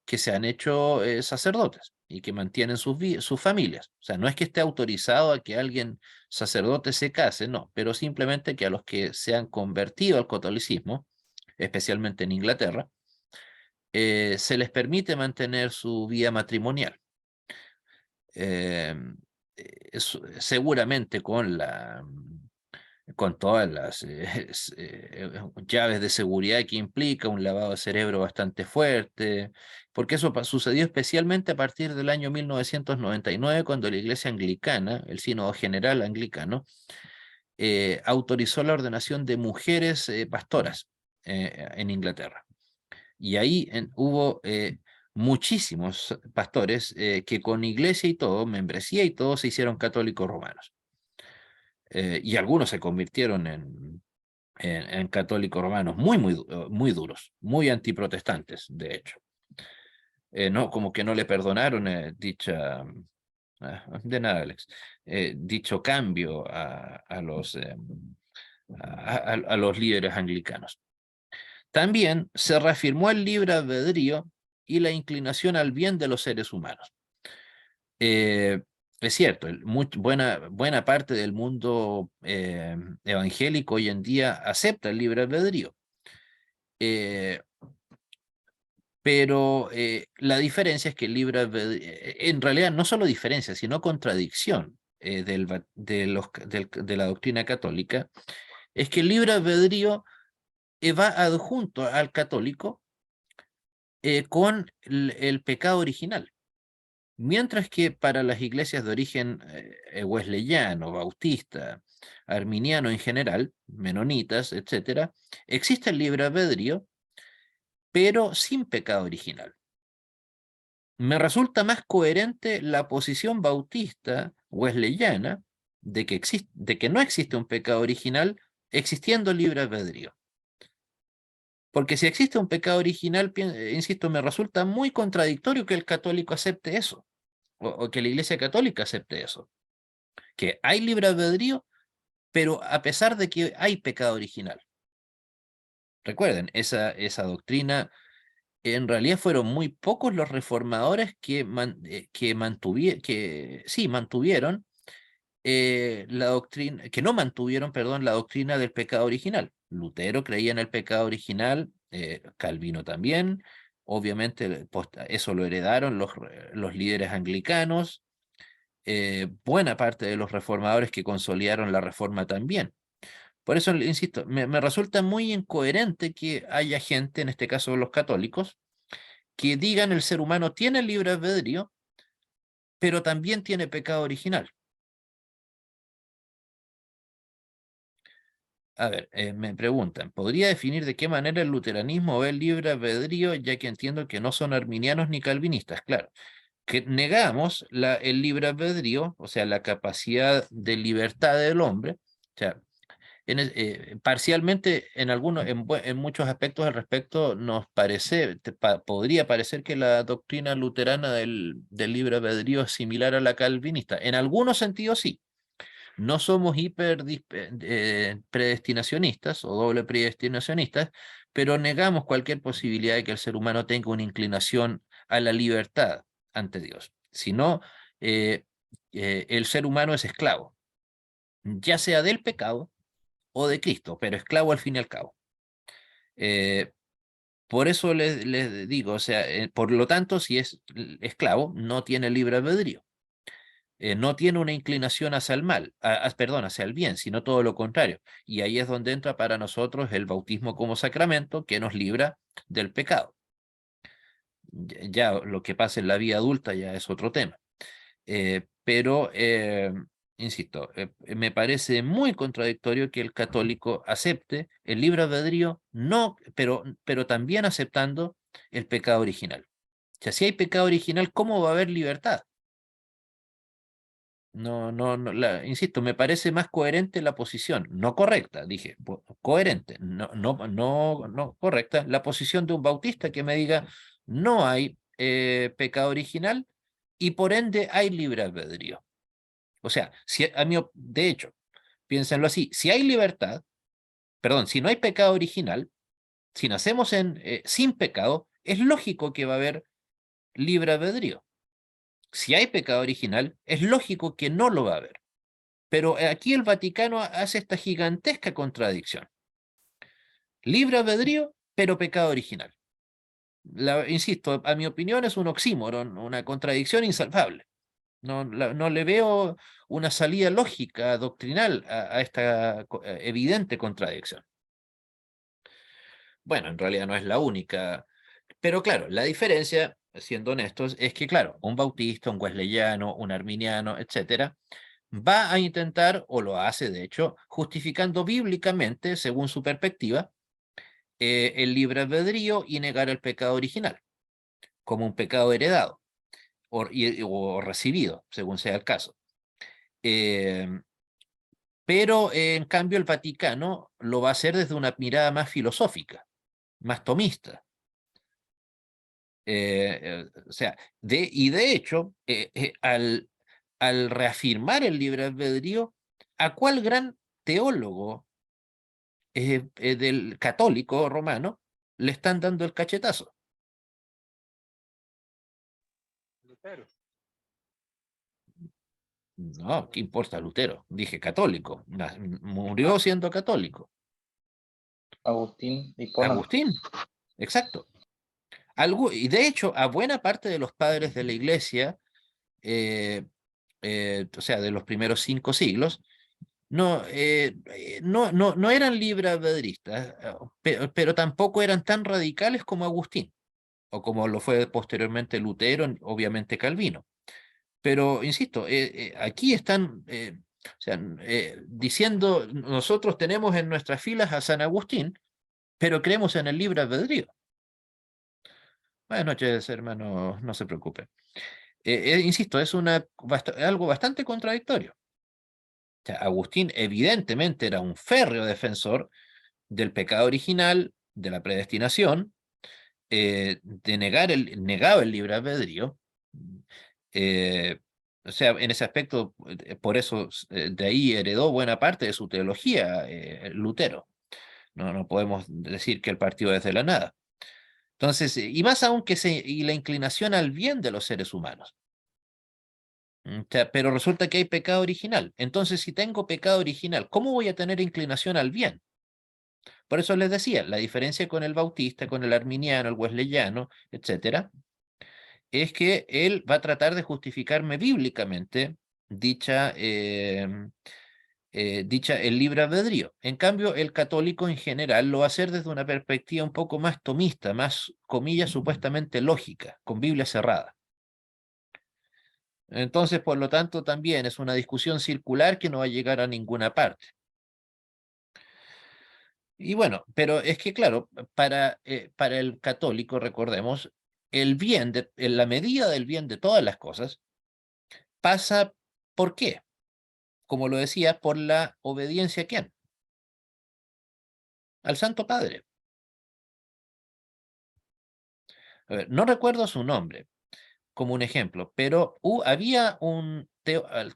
que se han hecho sacerdotes y que mantienen sus familias. O sea, no es que esté autorizado a que alguien sacerdote se case, no, pero simplemente que a los que se han convertido al catolicismo, especialmente en Inglaterra, se les permite mantener su vida matrimonial. Eh, Seguramente con todas las llaves de seguridad que implica un lavado de cerebro bastante fuerte, porque eso sucedió especialmente a partir del año 1999, cuando la Iglesia Anglicana, el Sínodo General Anglicano, autorizó la ordenación de mujeres pastoras en Inglaterra. Y ahí hubo muchísimos pastores que con iglesia y todo, membresía y todo, se hicieron católicos romanos. Y algunos se convirtieron en católicos romanos muy duros, muy antiprotestantes, de hecho. No, como que no le perdonaron de nada, Alex, dicho cambio a los líderes anglicanos. También se reafirmó el libre albedrío y la inclinación al bien de los seres humanos. Es cierto, buena parte del mundo evangélico hoy en día acepta el libre albedrío, eh, pero la diferencia es que el libre albedrío, en realidad no solo diferencia, sino contradicción de la doctrina católica, es que el libre albedrío va adjunto al católico con el pecado original. Mientras que para las iglesias de origen wesleyano, bautista, arminiano en general, menonitas, etc., existe el libre albedrío, pero sin pecado original. Me resulta más coherente la posición bautista wesleyana de que no existe un pecado original existiendo el libre albedrío. Porque si existe un pecado original, insisto, me resulta muy contradictorio que el católico acepte eso, o que la Iglesia Católica acepte eso. Que hay libre albedrío, pero a pesar de que hay pecado original. Recuerden, esa doctrina, en realidad fueron muy pocos los reformadores que mantuvieron la doctrina, que no mantuvieron, perdón, la doctrina del pecado original. Lutero creía en el pecado original, Calvino también, obviamente eso lo heredaron los líderes anglicanos, buena parte de los reformadores que consolidaron la reforma también. Por eso, insisto, me resulta muy incoherente que haya gente, en este caso los católicos, que digan el ser humano tiene libre albedrío, pero también tiene pecado original. A ver, me preguntan, ¿podría definir de qué manera el luteranismo ve el libre albedrío, ya que entiendo que no son arminianos ni calvinistas? Claro, que negamos el libre albedrío, o sea, la capacidad de libertad del hombre, o sea, parcialmente en muchos aspectos al respecto nos podría parecer que la doctrina luterana del libre albedrío es similar a la calvinista. En algunos sentidos sí. No somos predestinacionistas o doble predestinacionistas, pero negamos cualquier posibilidad de que el ser humano tenga una inclinación a la libertad ante Dios. Si no, el ser humano es esclavo, ya sea del pecado o de Cristo, pero esclavo al fin y al cabo. Eh, por eso les digo, o sea, por lo tanto, si es esclavo, no tiene libre albedrío. No tiene una inclinación hacia el mal, perdón, hacia el bien, sino todo lo contrario. Y ahí es donde entra para nosotros el bautismo como sacramento que nos libra del pecado. Ya lo que pasa en la vida adulta ya es otro tema. Pero, insisto, me parece muy contradictorio que el católico acepte el libre albedrío, no, pero también aceptando el pecado original. O sea, si hay pecado original, ¿cómo va a haber libertad? Insisto, me parece más coherente la posición, no correcta, dije, coherente, no correcta, la posición de un bautista que me diga, no hay pecado original y por ende hay libre albedrío. O sea, de hecho, piénsenlo así, si hay libertad, perdón, si no hay pecado original, si nacemos sin pecado, es lógico que va a haber libre albedrío. Si hay pecado original, es lógico que no lo va a haber. Pero aquí el Vaticano hace esta gigantesca contradicción. Libre albedrío, pero pecado original. Insisto, a mi opinión es un oxímoron, una contradicción insalvable. No le veo una salida lógica, doctrinal a esta evidente contradicción. Bueno, en realidad no es la única, pero claro, la diferencia, siendo honestos, es que, claro, un bautista, un wesleyano, un arminiano, etcétera, va a intentar, o lo hace de hecho, justificando bíblicamente, según su perspectiva, el libre albedrío y negar el pecado original, como un pecado heredado o recibido, según sea el caso. Pero en cambio el Vaticano lo va a hacer desde una mirada más filosófica, más tomista. O sea, y de hecho, al reafirmar el libre albedrío, ¿a cuál gran teólogo del católico romano le están dando el cachetazo? Lutero. No, ¿qué importa Lutero? Dije católico, murió siendo católico. Agustín de Hipona. Agustín, exacto. Y de hecho, a buena parte de los padres de la iglesia, o sea, de los primeros 5 siglos, no eran libre albedristas, pero tampoco eran tan radicales como Agustín, o como lo fue posteriormente Lutero, obviamente Calvino. Pero, insisto, aquí están o sea, diciendo, nosotros tenemos en nuestras filas a San Agustín, pero creemos en el libre albedrío. Buenas noches, hermano, no se preocupe. Insisto, es algo bastante contradictorio. O sea, Agustín evidentemente era un férreo defensor del pecado original, de la predestinación, negaba el libre albedrío. eh, o sea, en ese aspecto, por eso de ahí heredó buena parte de su teología Lutero. No podemos decir que el partido es de la nada. Entonces, y más aún y la inclinación al bien de los seres humanos. O sea, pero resulta que hay pecado original. Entonces, si tengo pecado original, ¿cómo voy a tener inclinación al bien? Por eso les decía, la diferencia con el bautista, con el arminiano, el wesleyano, etcétera, es que él va a tratar de justificarme bíblicamente dicha el libre albedrío. En cambio, el católico en general lo va a hacer desde una perspectiva un poco más tomista, más, comillas, supuestamente lógica, con Biblia cerrada. Entonces, por lo tanto, también es una discusión circular que no va a llegar a ninguna parte. Y bueno, pero es que claro, para el católico, recordemos, la medida del bien de todas las cosas pasa, ¿por qué? Como lo decía, por la obediencia a ¿quién? Al Santo Padre. A ver, no recuerdo su nombre como un ejemplo, pero había un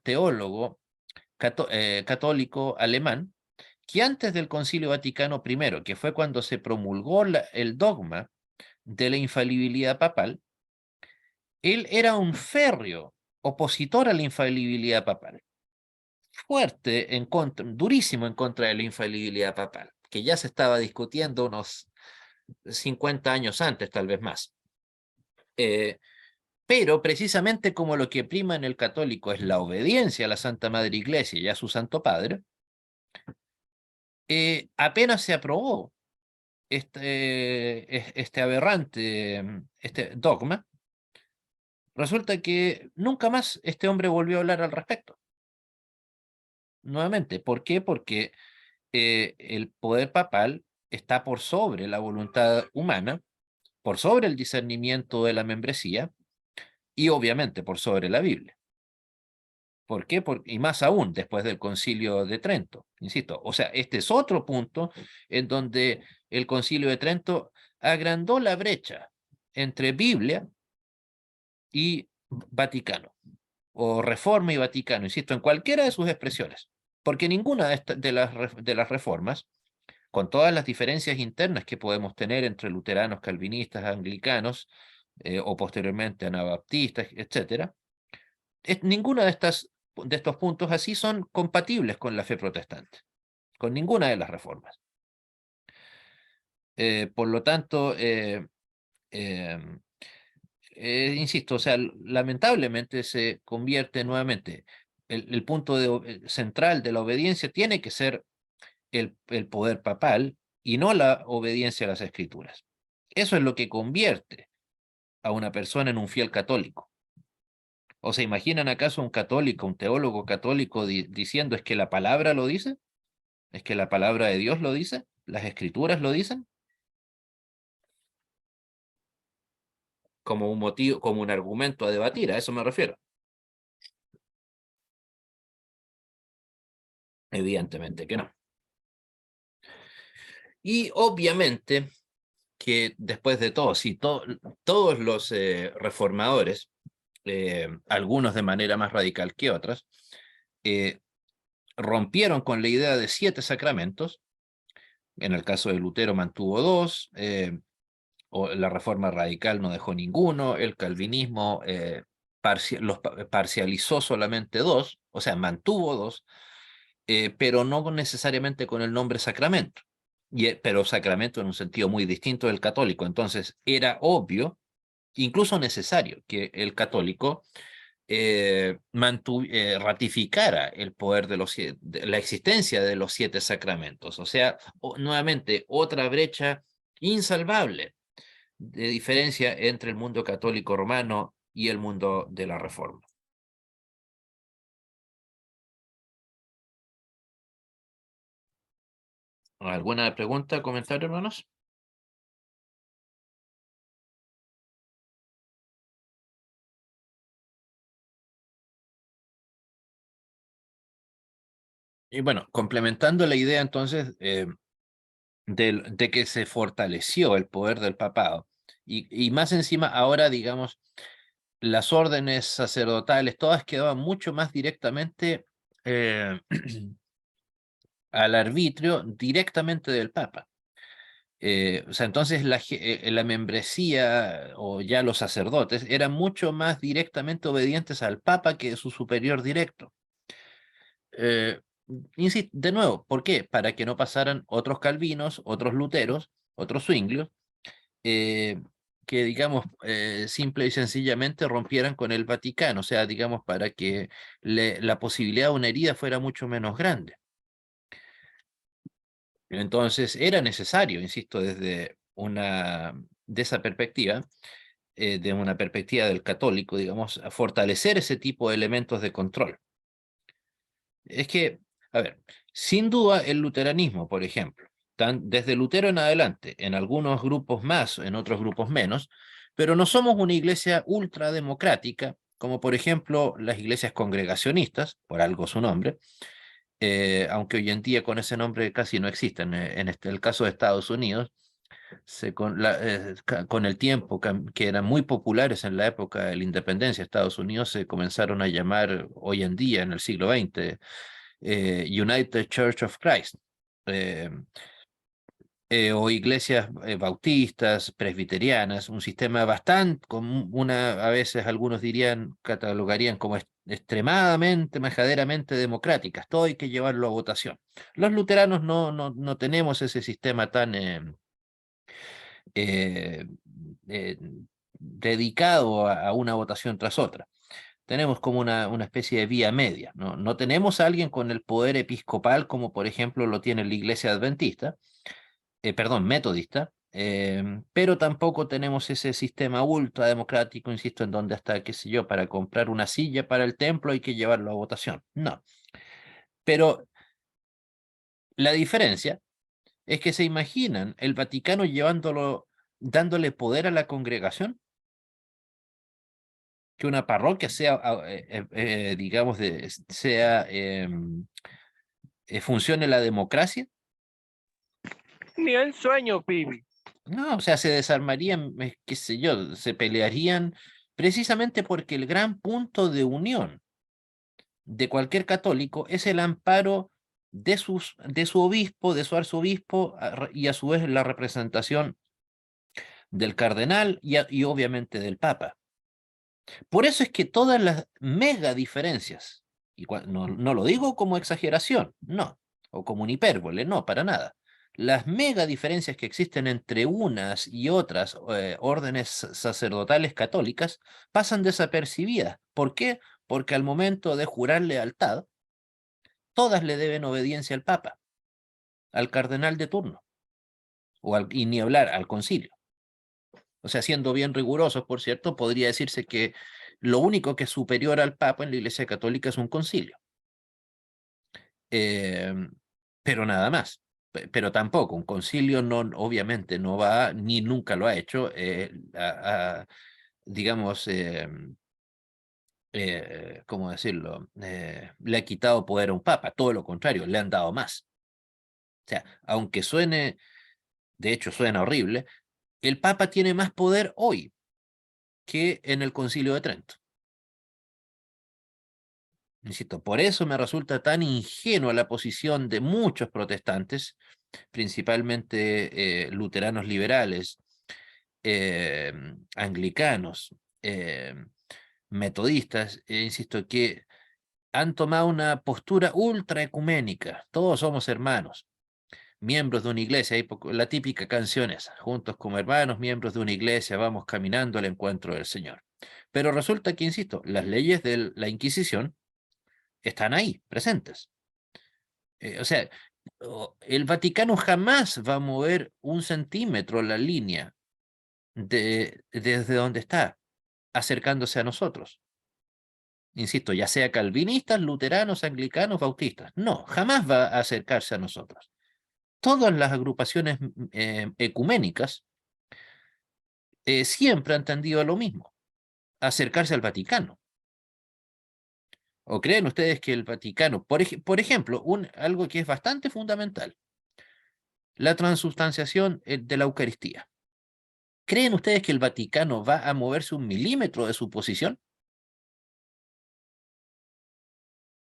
teólogo católico alemán que antes del Concilio Vaticano I, que fue cuando se promulgó el dogma de la infalibilidad papal, él era un férreo opositor a la infalibilidad papal, fuerte durísimo en contra de la infalibilidad papal, que ya se estaba discutiendo unos 50 años antes, tal vez más. Pero precisamente como lo que prima en el católico es la obediencia a la Santa Madre Iglesia y a su Santo Padre, apenas se aprobó este aberrante dogma, resulta que nunca más este hombre volvió a hablar al respecto. Nuevamente, ¿por qué? Porque el poder papal está por sobre la voluntad humana por sobre el discernimiento de la membresía y obviamente por sobre la Biblia. ¿Por qué? Y más aún después del Concilio de Trento, insisto. O sea, este es otro punto en donde el Concilio de Trento agrandó la brecha entre Biblia y Vaticano, o Reforma y Vaticano, insisto, en cualquiera de sus expresiones, porque ninguna de las reformas, con todas las diferencias internas que podemos tener entre luteranos, calvinistas, anglicanos, o posteriormente anabaptistas, etcétera, ninguna de estos puntos así son compatibles con la fe protestante, con ninguna de las reformas. Por lo tanto, em, insisto, o sea, lamentablemente se convierte nuevamente, el punto central de la obediencia tiene que ser el poder papal y no la obediencia a las escrituras. Eso es lo que convierte a una persona en un fiel católico. ¿O se imaginan acaso un católico, un teólogo católico diciendo es que la palabra lo dice? ¿Es que la palabra de Dios lo dice? ¿Las escrituras lo dicen? Como un motivo, como un argumento a debatir, a eso me refiero. Evidentemente que no. Y obviamente que después de todo, sí, todos los reformadores, algunos de manera más radical que otras, rompieron con la idea de 7 sacramentos. En el caso de Lutero mantuvo 2, o la reforma radical no dejó ninguno, el calvinismo los parcializó solamente 2, o sea, mantuvo 2, pero no necesariamente con el nombre sacramento, pero sacramento en un sentido muy distinto del católico. Entonces era obvio, incluso necesario, que el católico ratificara el poder de la existencia de los 7 sacramentos. O sea, nuevamente, otra brecha insalvable de diferencia entre el mundo católico romano y el mundo de la Reforma. ¿Alguna pregunta, comentario, hermanos? Y bueno, complementando la idea entonces de que se fortaleció el poder del papado, y más encima ahora, digamos, las órdenes sacerdotales, todas quedaban mucho más directamente al arbitrio directamente del Papa. O sea, entonces la membresía o ya los sacerdotes eran mucho más directamente obedientes al Papa que su superior directo. Insisto, de nuevo, ¿por qué? Para que no pasaran otros calvinos, otros luteros, otros zwinglios, que digamos, simple y sencillamente rompieran con el Vaticano, o sea, digamos, para que la posibilidad de una herida fuera mucho menos grande. Entonces era necesario, insisto, de esa perspectiva, de una perspectiva del católico, digamos, a fortalecer ese tipo de elementos de control. Es que, a ver, sin duda el luteranismo, por ejemplo, desde Lutero en adelante, en algunos grupos más, en otros grupos menos, pero no somos una iglesia ultrademocrática, como por ejemplo las iglesias congregacionistas, por algo su nombre, aunque hoy en día con ese nombre casi no existen. En el caso de Estados Unidos, con el tiempo, que eran muy populares en la época de la independencia de Estados Unidos, se comenzaron a llamar hoy en día, en el siglo XX, United Church of Christ, o iglesias bautistas, presbiterianas, un sistema bastante, a veces algunos catalogarían como extremadamente, majaderamente democráticas, todo hay que llevarlo a votación. Los luteranos no tenemos ese sistema tan eh, eh, dedicado a una votación tras otra. Tenemos como una especie de vía media, ¿no? No tenemos a alguien con el poder episcopal como por ejemplo lo tiene la iglesia adventista, perdón, metodista, pero tampoco tenemos ese sistema ultra democrático, insisto, en donde hasta, qué sé yo, para comprar una silla para el templo hay que llevarlo a votación. No. Pero la diferencia es que se imaginan el Vaticano llevándolo dándole poder a la congregación, que una parroquia sea, digamos, sea, funcione la democracia. Ni en sueño, Pibi. No, o sea, se desarmarían, qué sé yo, se pelearían precisamente porque el gran punto de unión de cualquier católico es el amparo de su obispo, de su arzobispo, y a su vez la representación del cardenal y obviamente del papa. Por eso es que todas las mega diferencias, y no lo digo como exageración, no, o como una hipérbole, no, para nada. Las mega diferencias que existen entre unas y otras órdenes sacerdotales católicas pasan desapercibidas. ¿Por qué? Porque al momento de jurar lealtad, todas le deben obediencia al Papa, al cardenal de turno, y ni hablar al concilio. O sea, siendo bien rigurosos, por cierto, podría decirse que lo único que es superior al Papa en la Iglesia Católica es un concilio. Pero nada más. Pero tampoco, un concilio no, obviamente no va, ni nunca lo ha hecho, digamos, ¿cómo decirlo? Le ha quitado poder a un papa, todo lo contrario, le han dado más. O sea, aunque suene, de hecho suena horrible, el papa tiene más poder hoy que en el Concilio de Trento. Insisto, por eso me resulta tan ingenua la posición de muchos protestantes, principalmente luteranos liberales, anglicanos, metodistas, insisto, que han tomado una postura ultra ecuménica. Todos somos hermanos, miembros de una iglesia, la típica canción esa, juntos como hermanos, miembros de una iglesia, vamos caminando al encuentro del Señor. Pero resulta que, insisto, las leyes de la Inquisición están ahí, presentes. O sea, el Vaticano jamás va a mover un centímetro la línea desde donde está, acercándose a nosotros. Insisto, ya sea calvinistas, luteranos, anglicanos, bautistas. No, jamás va a acercarse a nosotros. Todas las agrupaciones ecuménicas siempre han tendido a lo mismo, acercarse al Vaticano. ¿O creen ustedes que el Vaticano, por ejemplo, algo que es bastante fundamental, la transubstanciación de la Eucaristía? ¿Creen ustedes que el Vaticano va a moverse un milímetro de su posición?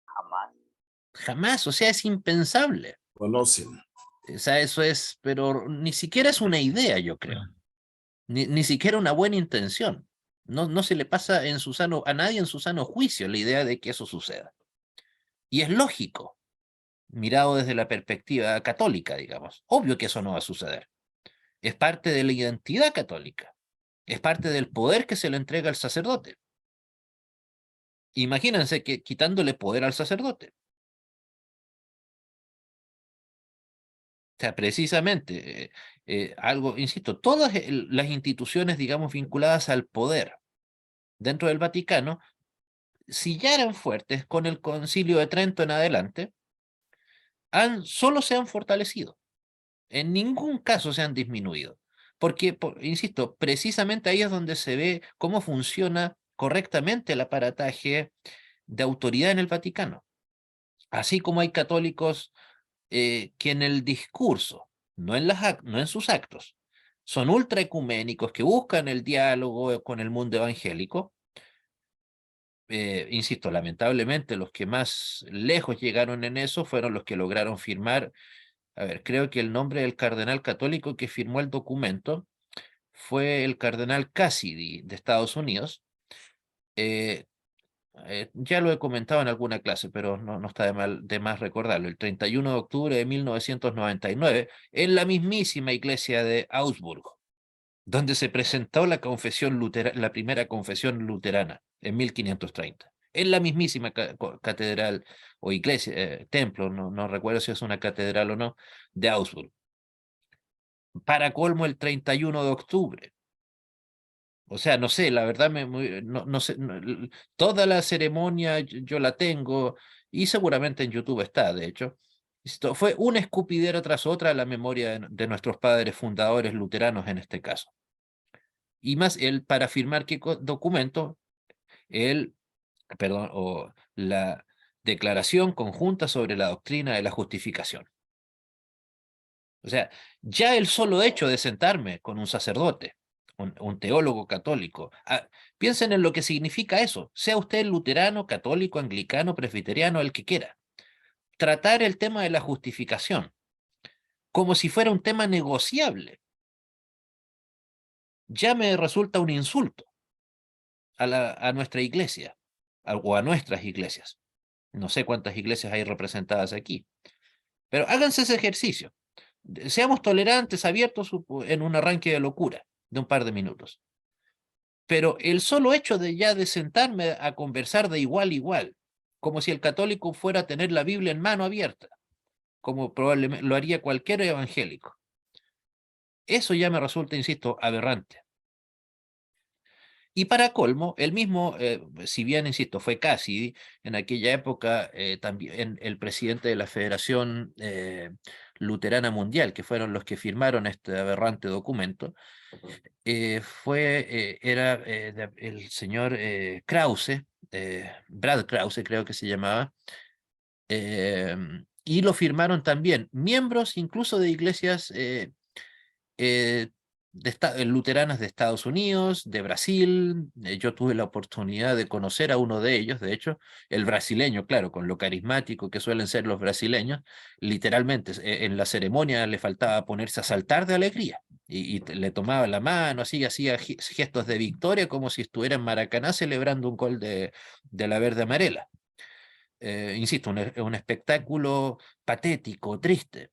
Jamás. Jamás, o sea, es impensable. Conocen. O sea, eso es, pero ni siquiera es una idea, yo creo. Ni siquiera una buena intención. No se le pasa a nadie en su sano juicio la idea de que eso suceda. Y es lógico, mirado desde la perspectiva católica, digamos. Obvio que eso no va a suceder. Es parte de la identidad católica. Es parte del poder que se le entrega al sacerdote. Imagínense que quitándole poder al sacerdote. O sea, precisamente, algo, insisto, todas las instituciones, digamos, vinculadas al poder dentro del Vaticano, si ya eran fuertes con el Concilio de Trento en adelante, solo se han fortalecido. En ningún caso se han disminuido. Porque, insisto, precisamente ahí es donde se ve cómo funciona correctamente el aparataje de autoridad en el Vaticano. Así como hay católicos que en el discurso, no en sus actos, son ultraecuménicos que buscan el diálogo con el mundo evangélico. Insisto, lamentablemente los que más lejos llegaron en eso fueron los que lograron firmar, a ver, creo que el nombre del cardenal católico que firmó el documento fue el cardenal Cassidy de Estados Unidos. Eh, ya lo he comentado en alguna clase, pero no está de más recordarlo. El 31 de octubre de 1999, en la mismísima iglesia de Augsburg, donde se presentó la primera confesión luterana en 1530. En la mismísima catedral o iglesia, templo, no recuerdo si es una catedral o no, de Augsburg. Para colmo, el 31 de octubre. O sea, no sé, la verdad, no sé, toda la ceremonia yo la tengo y seguramente en YouTube está, de hecho. Esto fue una escupidera tras otra a la memoria de nuestros padres fundadores luteranos en este caso. Y más él, para firmar qué documento, o la Declaración Conjunta sobre la Doctrina de la Justificación. O sea, ya el solo hecho de sentarme con un sacerdote, un teólogo católico, piensen en lo que significa eso, sea usted luterano, católico, anglicano, presbiteriano, el que quiera. Tratar el tema de la justificación como si fuera un tema negociable, ya me resulta un insulto a nuestra iglesia, o a nuestras iglesias. No sé cuántas iglesias hay representadas aquí, pero háganse ese ejercicio. Seamos tolerantes, abiertos en un arranque de locura de un par de minutos. Pero el solo hecho de sentarme a conversar de igual a igual, como si el católico fuera a tener la Biblia en mano abierta, como probablemente lo haría cualquier evangélico, eso ya me resulta, insisto, aberrante. Y para colmo, el mismo, si bien, insisto, fue Cassidy, en aquella época también el presidente de la Federación Luterana Mundial, que fueron los que firmaron este aberrante documento, era el señor Krause, Brad Krause creo que se llamaba, y lo firmaron también miembros incluso de iglesias eh, luteranas de Estados Unidos, de Brasil. Yo tuve la oportunidad de conocer a uno de ellos, de hecho, el brasileño, claro, con lo carismático que suelen ser los brasileños, literalmente en la ceremonia le faltaba ponerse a saltar de alegría. Y le tomaba la mano, así, hacía gestos de victoria como si estuviera en Maracaná celebrando un gol de la verde amarela. Insisto, un espectáculo patético, triste.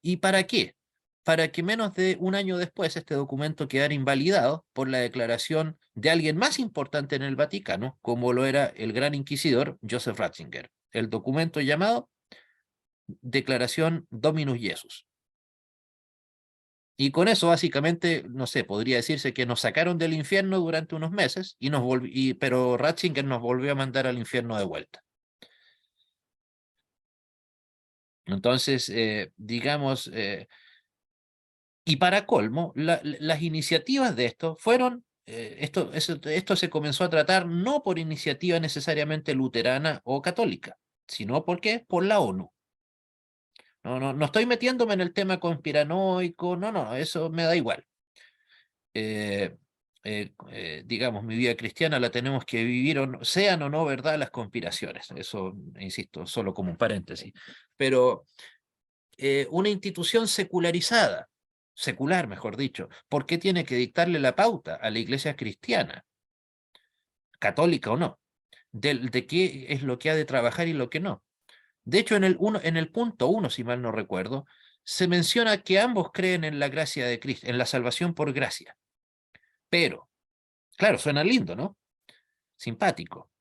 ¿Y para qué? Para que menos de un año después este documento quedara invalidado por la declaración de alguien más importante en el Vaticano, como lo era el gran inquisidor Joseph Ratzinger, el documento llamado Declaración Dominus Jesus. Y con eso básicamente, no sé, podría decirse que nos sacaron del infierno durante unos meses, pero Ratzinger nos volvió a mandar al infierno de vuelta. Entonces, digamos, y para colmo, las iniciativas de esto fueron, esto se comenzó a tratar no por iniciativa necesariamente luterana o católica, sino porque por la ONU. No estoy metiéndome en el tema conspiranoico, no, eso me da igual. Digamos, mi vida cristiana la tenemos que vivir, sean o no verdad las conspiraciones. Eso, insisto, solo como un paréntesis. Pero una institución secular, mejor dicho, ¿por qué tiene que dictarle la pauta a la iglesia cristiana, católica o no, de qué es lo que ha de trabajar y lo que no? De hecho, en el punto 1, si mal no recuerdo, se menciona que ambos creen en la gracia de Cristo, en la salvación por gracia. Pero, claro, suena lindo, ¿no? Simpático.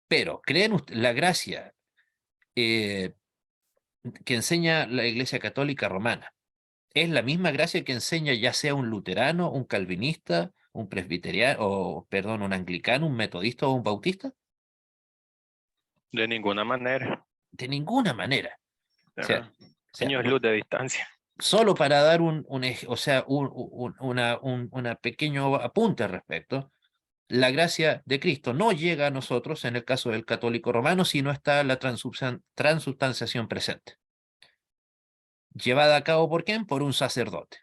Pero, ¿creen la gracia que enseña la Iglesia Católica Romana? ¿Es la misma gracia que enseña ya sea un luterano, un calvinista, un presbiteriano, o perdón, un anglicano, un metodista o un bautista? De ninguna manera. De ninguna manera. O sea, Años luz de distancia. solo para dar un pequeño apunte al respecto, la gracia de Cristo no llega a nosotros en el caso del católico romano si no está la transubstanciación presente. ¿Llevada a cabo por quién? Por un sacerdote.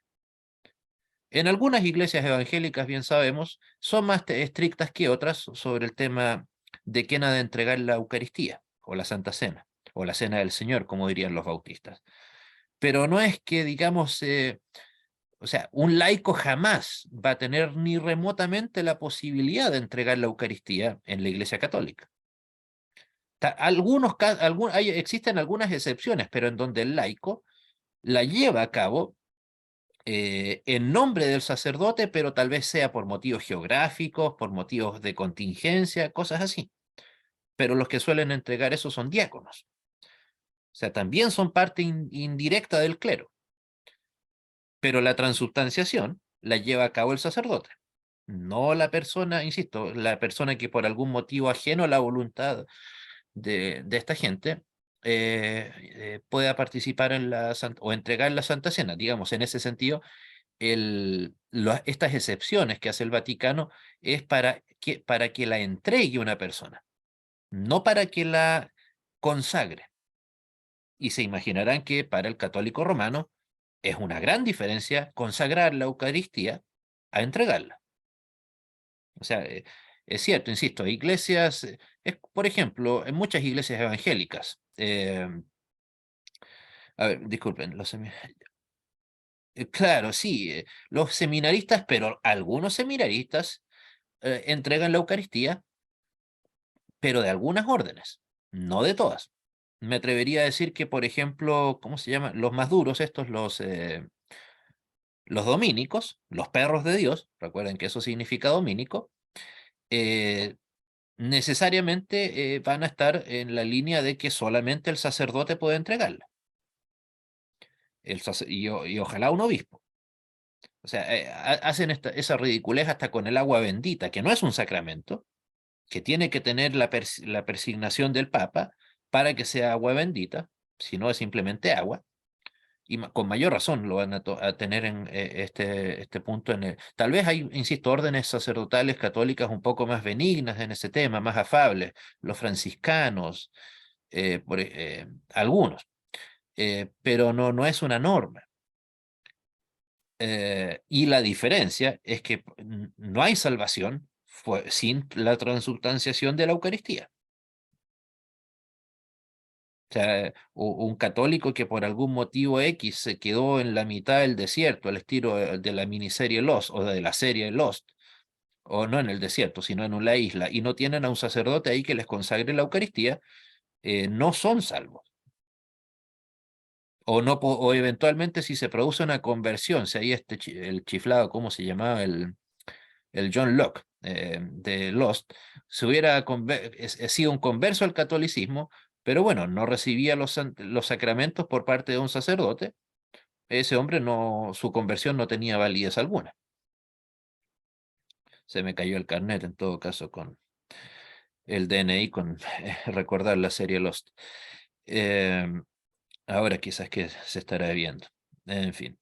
En algunas iglesias evangélicas, bien sabemos, son más estrictas que otras sobre el tema de quién ha de entregar la Eucaristía, o la Santa Cena, o la Cena del Señor, como dirían los bautistas. Pero no es que, digamos, o sea, un laico jamás va a tener ni remotamente la posibilidad de entregar la Eucaristía en la Iglesia Católica. Existen algunas excepciones, pero en donde el laico la lleva a cabo en nombre del sacerdote, pero tal vez sea por motivos geográficos, por motivos de contingencia, cosas así. Pero los que suelen entregar eso son diáconos. O sea, también son parte indirecta del clero. Pero la transubstanciación la lleva a cabo el sacerdote. No la persona, insisto, la persona que por algún motivo ajeno a la voluntad de esta gente pueda participar en o entregar la Santa Cena. Digamos, en ese sentido, estas excepciones que hace el Vaticano es para que la entregue una persona, no para que la consagre. Y se imaginarán que para el católico romano es una gran diferencia consagrar la Eucaristía a entregarla. O sea, es cierto, insisto, hay iglesias, por ejemplo, en muchas iglesias evangélicas, a ver, disculpen, claro, sí, los seminaristas, pero algunos seminaristas entregan la Eucaristía, pero de algunas órdenes, no de todas. Me atrevería a decir que, por ejemplo, ¿cómo se llama? Los más duros, estos, los domínicos, los perros de Dios, recuerden que eso significa domínico, eh, necesariamente van a estar en la línea de que solamente el sacerdote puede entregarla. Y ojalá un obispo. O sea, hacen esa ridiculez hasta con el agua bendita, que no es un sacramento, que tiene que tener la persignación del Papa para que sea agua bendita, si no es simplemente agua. Y con mayor razón lo van a tener en este punto. Tal vez hay, insisto, órdenes sacerdotales católicas un poco más benignas en ese tema, más afables, los franciscanos, algunos, pero no es una norma. Y la diferencia es que no hay salvación sin la transubstanciación de la Eucaristía. O sea, un católico que por algún motivo X se quedó en la mitad del desierto, al estilo de la miniserie Lost o de la serie Lost, o no en el desierto, sino en una isla, y no tienen a un sacerdote ahí que les consagre la Eucaristía, no son salvos. O, no, o eventualmente si se produce una conversión, si hay el chiflado, ¿cómo se llamaba? El John Locke de Lost, se hubiera sido un converso al catolicismo, pero bueno, no recibía los sacramentos por parte de un sacerdote, ese hombre su conversión no tenía validez alguna. Se me cayó el carnet en todo caso con el DNI, con recordar la serie Lost. Ahora quizás que se estará viendo. En fin.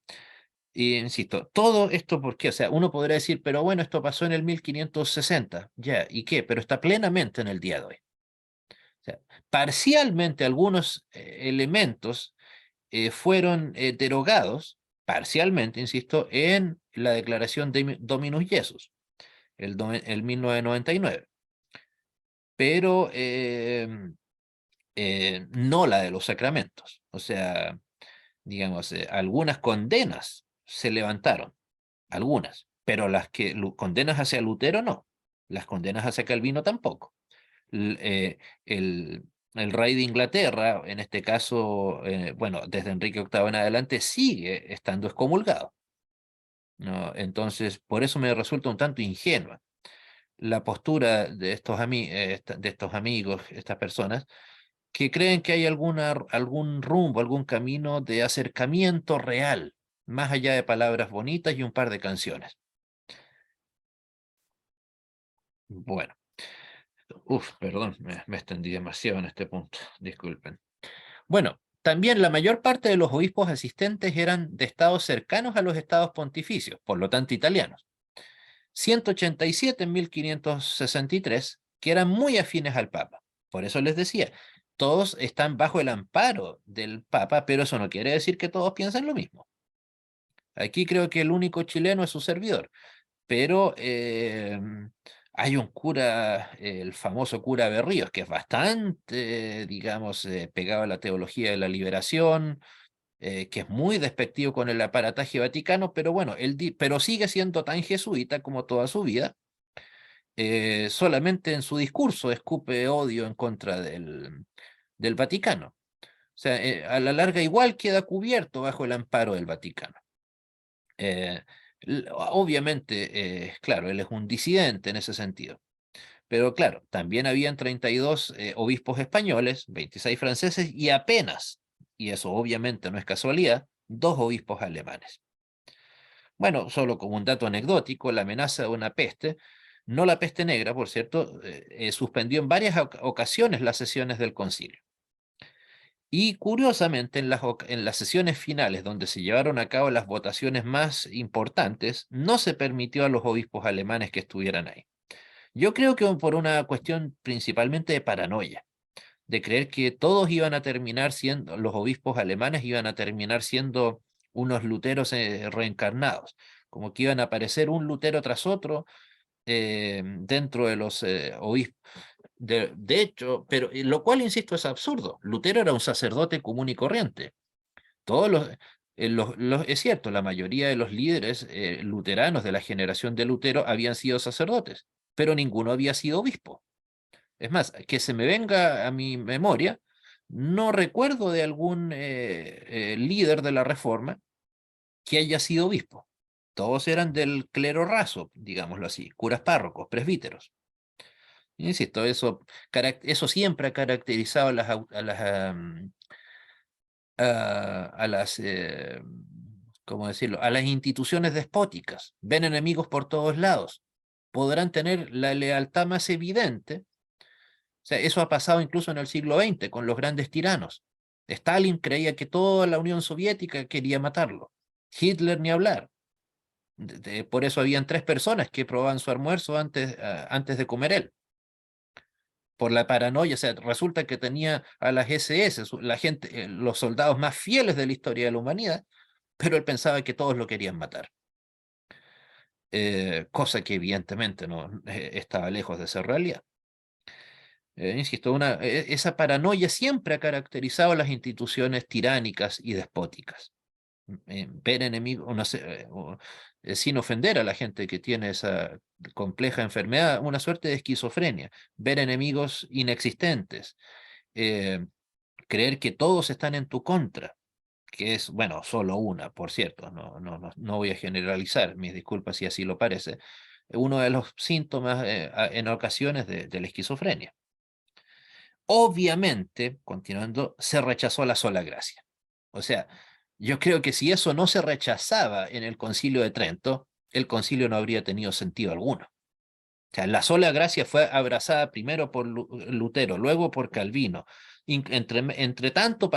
Y insisto, todo esto, ¿por qué? O sea, uno podría decir, pero bueno, esto pasó en el 1560, ya, ¿y qué? Pero está plenamente en el día de hoy. O sea, parcialmente algunos elementos fueron derogados, parcialmente, insisto, en la declaración de Dominus Jesus, el 1999, pero no la de los sacramentos. O sea, digamos, algunas condenas se levantaron, algunas, pero las que condenas hacia Lutero no, las condenas hacia Calvino tampoco. L- eh, el, el rey de Inglaterra, en este caso, bueno, desde Enrique VIII en adelante, sigue estando excomulgado, ¿no? Entonces, por eso me resulta un tanto ingenua la postura de de estos amigos, estas personas, que creen que hay algún rumbo, algún camino de acercamiento real, más allá de palabras bonitas y un par de canciones. Bueno, perdón, me extendí demasiado en este punto, disculpen. Bueno, también la mayor parte de los obispos asistentes eran de estados cercanos a los estados pontificios, por lo tanto italianos. 187 en 1563, que eran muy afines al Papa. Por eso les decía, todos están bajo el amparo del Papa, pero eso no quiere decir que todos piensen lo mismo. Aquí creo que el único chileno es su servidor, pero hay un cura, el famoso cura Berríos, que es bastante, digamos, pegado a la teología de la liberación, que es muy despectivo con el aparataje vaticano, pero bueno, pero sigue siendo tan jesuita como toda su vida. Solamente en su discurso escupe odio en contra del Vaticano. O sea, a la larga igual queda cubierto bajo el amparo del Vaticano. Eh, Obviamente, claro, él es un disidente en ese sentido. Pero claro, también habían 32 obispos españoles, 26 franceses y apenas, y eso obviamente no es casualidad, 2 obispos alemanes. Bueno, solo como un dato anecdótico, la amenaza de una peste, no la peste negra, por cierto, suspendió en varias ocasiones las sesiones del concilio. Y curiosamente, en las sesiones finales, donde se llevaron a cabo las votaciones más importantes, no se permitió a los obispos alemanes que estuvieran ahí. Yo creo que por una cuestión principalmente de paranoia, de creer que todos iban a terminar siendo, los obispos alemanes iban a terminar siendo unos luteros reencarnados, como que iban a aparecer un lutero tras otro dentro de los obispos. De hecho, pero lo cual, insisto, es absurdo. Lutero era un sacerdote común y corriente. Todos es cierto, la mayoría de los líderes luteranos de la generación de Lutero habían sido sacerdotes, pero ninguno había sido obispo. Es más, que se me venga a mi memoria, no recuerdo de algún líder de la Reforma que haya sido obispo. Todos eran del clero raso, digámoslo así, curas párrocos, presbíteros. Insisto, eso siempre ha caracterizado a las ¿cómo decirlo? A las instituciones despóticas. Ven enemigos por todos lados. Podrán tener la lealtad más evidente. O sea, eso ha pasado incluso en el siglo XX con los grandes tiranos. Stalin creía que toda la Unión Soviética quería matarlo. Hitler ni hablar. Por eso habían 3 personas que probaban su almuerzo antes de comer él. Por la paranoia, o sea, resulta que tenía a las SS, la gente, los soldados más fieles de la historia de la humanidad, pero él pensaba que todos lo querían matar. Cosa que evidentemente no estaba lejos de ser realidad. Insisto, esa paranoia siempre ha caracterizado a las instituciones tiránicas y despóticas. Ver enemigos, no sé, sin ofender a la gente que tiene esa compleja enfermedad, una suerte de esquizofrenia, ver enemigos inexistentes, creer que todos están en tu contra, que es, bueno, solo una, por cierto, no voy a generalizar, mis disculpas si así lo parece, uno de los síntomas en ocasiones de la esquizofrenia. Obviamente, continuando, se rechazó la sola gracia. O sea, yo creo que si eso no se rechazaba en el Concilio de Trento, el concilio no habría tenido sentido alguno. O sea, la sola gracia fue abrazada primero por Lutero, luego por Calvino, entre tanto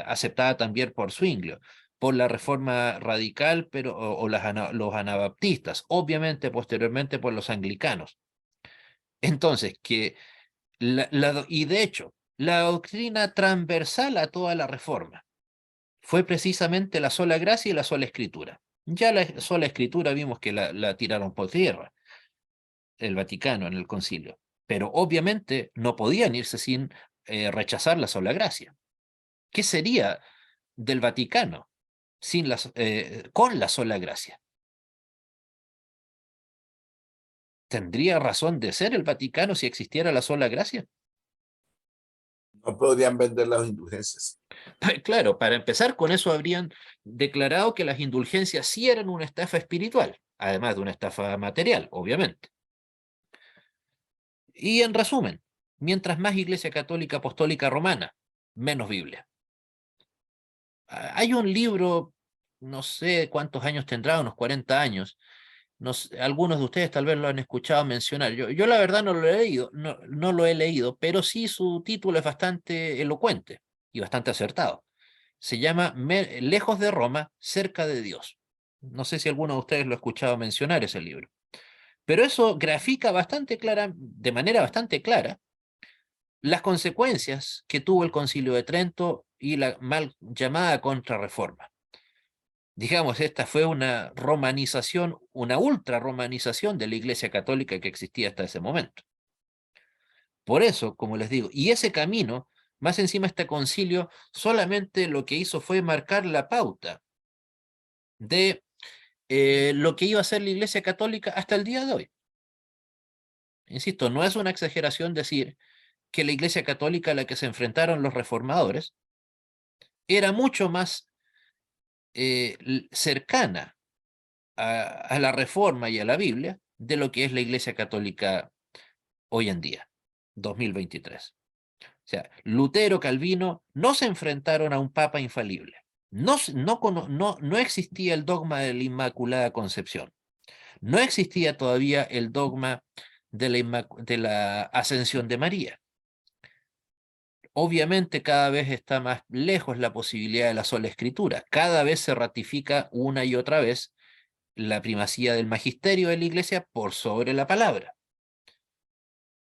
aceptada también por Zwinglio, por la Reforma Radical, o los anabaptistas, obviamente posteriormente por los anglicanos. Entonces, y de hecho, la doctrina transversal a toda la Reforma fue precisamente la sola gracia y la sola escritura. Ya la sola escritura vimos que la tiraron por tierra, el Vaticano en el concilio, pero obviamente no podían irse sin rechazar la sola gracia. ¿Qué sería del Vaticano con la sola gracia? ¿Tendría razón de ser el Vaticano si existiera la sola gracia? No podrían vender las indulgencias. Claro, para empezar, con eso habrían declarado que las indulgencias sí eran una estafa espiritual, además de una estafa material, obviamente. Y en resumen, mientras más Iglesia Católica Apostólica Romana, menos Biblia. Hay un libro, no sé cuántos años tendrá, unos 40 años. Algunos de ustedes tal vez lo han escuchado mencionar. Yo la verdad no lo he leído, no lo he leído, pero sí su título es bastante elocuente y bastante acertado. Se llama Lejos de Roma, cerca de Dios. No sé si alguno de ustedes lo ha escuchado mencionar ese libro. Pero eso grafica de manera bastante clara, las consecuencias que tuvo el Concilio de Trento y la mal llamada Contrarreforma. Digamos, esta fue una romanización, una ultra romanización de la Iglesia Católica que existía hasta ese momento. Por eso, como les digo, y ese camino, más encima este concilio, solamente lo que hizo fue marcar la pauta de lo que iba a ser la Iglesia Católica hasta el día de hoy. Insisto, no es una exageración decir que la Iglesia Católica a la que se enfrentaron los reformadores era mucho más cercana a la Reforma y a la Biblia de lo que es la Iglesia Católica hoy en día, 2023. O sea, Lutero, Calvino no se enfrentaron a un papa infalible. No existía el dogma de la Inmaculada Concepción. No existía todavía el dogma de la ascensión de María. Obviamente cada vez está más lejos la posibilidad de la sola escritura. Cada vez se ratifica una y otra vez la primacía del magisterio de la Iglesia por sobre la palabra.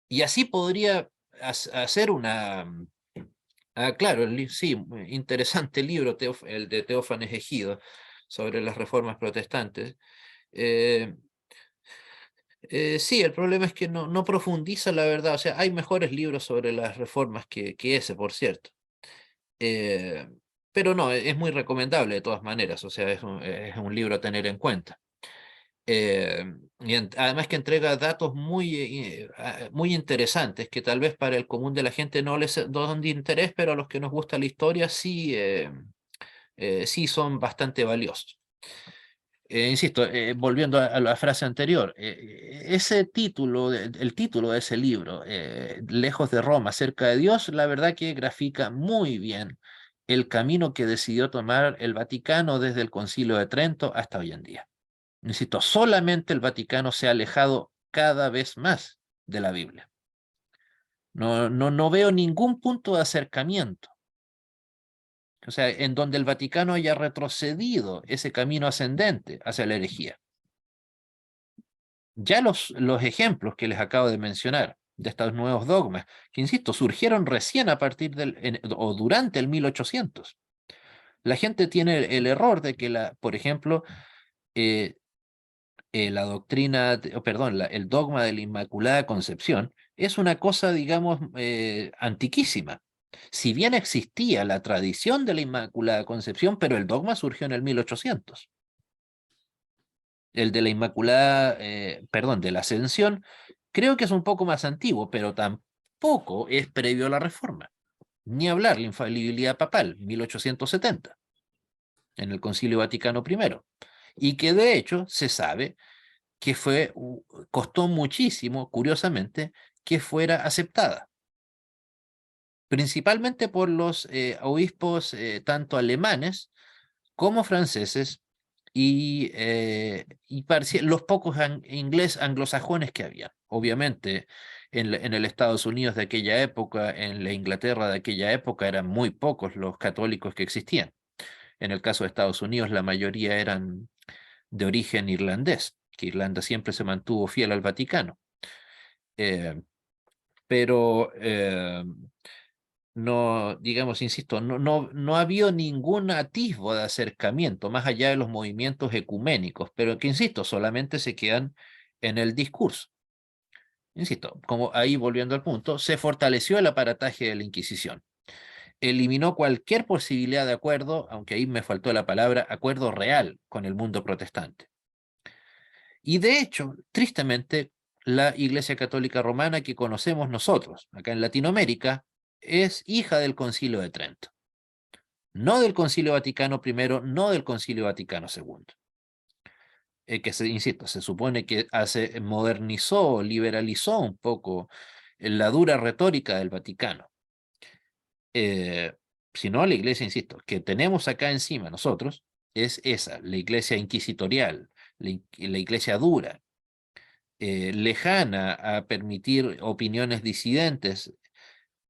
Y así podría hacer una... claro, sí, interesante libro, el de Teófanes Egido, sobre las reformas protestantes. Eh, sí, el problema es que no profundiza la verdad. O sea, hay mejores libros sobre las reformas que ese, por cierto. Eh, pero no, es muy recomendable de todas maneras. O sea, es un libro a tener en cuenta. Y además que entrega datos muy interesantes que tal vez para el común de la gente no les son de interés, pero a los que nos gusta la historia sí, sí son bastante valiosos. Insisto, volviendo a la frase anterior, ese título, el título de ese libro, Lejos de Roma, cerca de Dios, la verdad que grafica muy bien el camino que decidió tomar el Vaticano desde el Concilio de Trento hasta hoy en día. Insisto, solamente el Vaticano se ha alejado cada vez más de la Biblia. No veo ningún punto de acercamiento. O sea, en donde el Vaticano haya retrocedido ese camino ascendente hacia la herejía. Ya los ejemplos que les acabo de mencionar, de estos nuevos dogmas, que insisto, surgieron recién a partir o durante el 1800. La gente tiene el error de que, por ejemplo, la doctrina, perdón, el dogma de la Inmaculada Concepción es una cosa, digamos, antiquísima. Si bien existía la tradición de la Inmaculada Concepción, pero el dogma surgió en el 1800. El de la Inmaculada, perdón, de la Ascensión, creo que es un poco más antiguo, pero tampoco es previo a la Reforma. Ni hablar la infalibilidad papal, 1870, en el Concilio Vaticano I. Y que de hecho se sabe que costó muchísimo, curiosamente, que fuera aceptada, principalmente por los obispos tanto alemanes como franceses y los pocos inglés anglosajones que había. Obviamente, en el Estados Unidos de aquella época, en la Inglaterra de aquella época, eran muy pocos los católicos que existían. En el caso de Estados Unidos, la mayoría eran de origen irlandés, que Irlanda siempre se mantuvo fiel al Vaticano. Pero no, digamos, insisto, no ha habido ningún atisbo de acercamiento más allá de los movimientos ecuménicos, pero que, insisto, solamente se quedan en el discurso. Insisto, como ahí volviendo al punto, se fortaleció el aparataje de la Inquisición. Eliminó cualquier posibilidad de acuerdo, aunque ahí me faltó la palabra, acuerdo real con el mundo protestante. Y de hecho, tristemente, la Iglesia Católica Romana que conocemos nosotros, acá en Latinoamérica, es hija del Concilio de Trento. No del Concilio Vaticano I, no del Concilio Vaticano II. Que insisto, se supone que modernizó, liberalizó un poco la dura retórica del Vaticano. Si no, la iglesia, insisto, que tenemos acá encima nosotros, es esa, la iglesia inquisitorial, la iglesia dura, lejana a permitir opiniones disidentes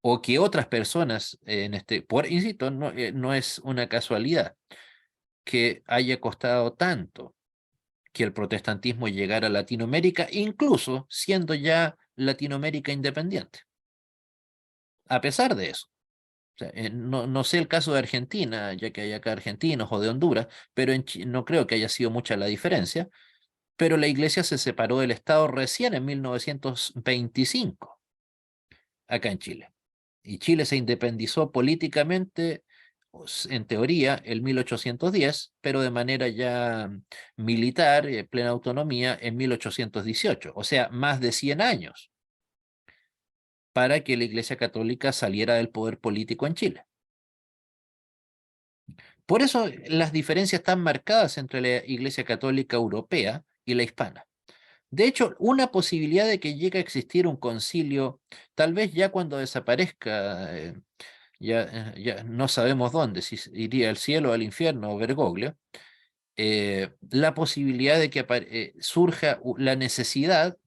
o que otras personas, insisto, no es una casualidad que haya costado tanto que el protestantismo llegara a Latinoamérica, incluso siendo ya Latinoamérica independiente. A pesar de eso. O sea, no sé el caso de Argentina, ya que hay acá argentinos o de Honduras, pero no creo que haya sido mucha la diferencia, pero la iglesia se separó del Estado recién en 1925, acá en Chile. Y Chile se independizó políticamente, en teoría, en 1810, pero de manera ya militar, plena autonomía, en 1818, o sea, más de 100 años para que la Iglesia Católica saliera del poder político en Chile. Por eso las diferencias están marcadas entre la Iglesia Católica Europea y la hispana. De hecho, una posibilidad de que llegue a existir un concilio, tal vez ya cuando desaparezca, ya no sabemos dónde, si iría al cielo, al infierno o Bergoglio, la posibilidad de que surja la necesidad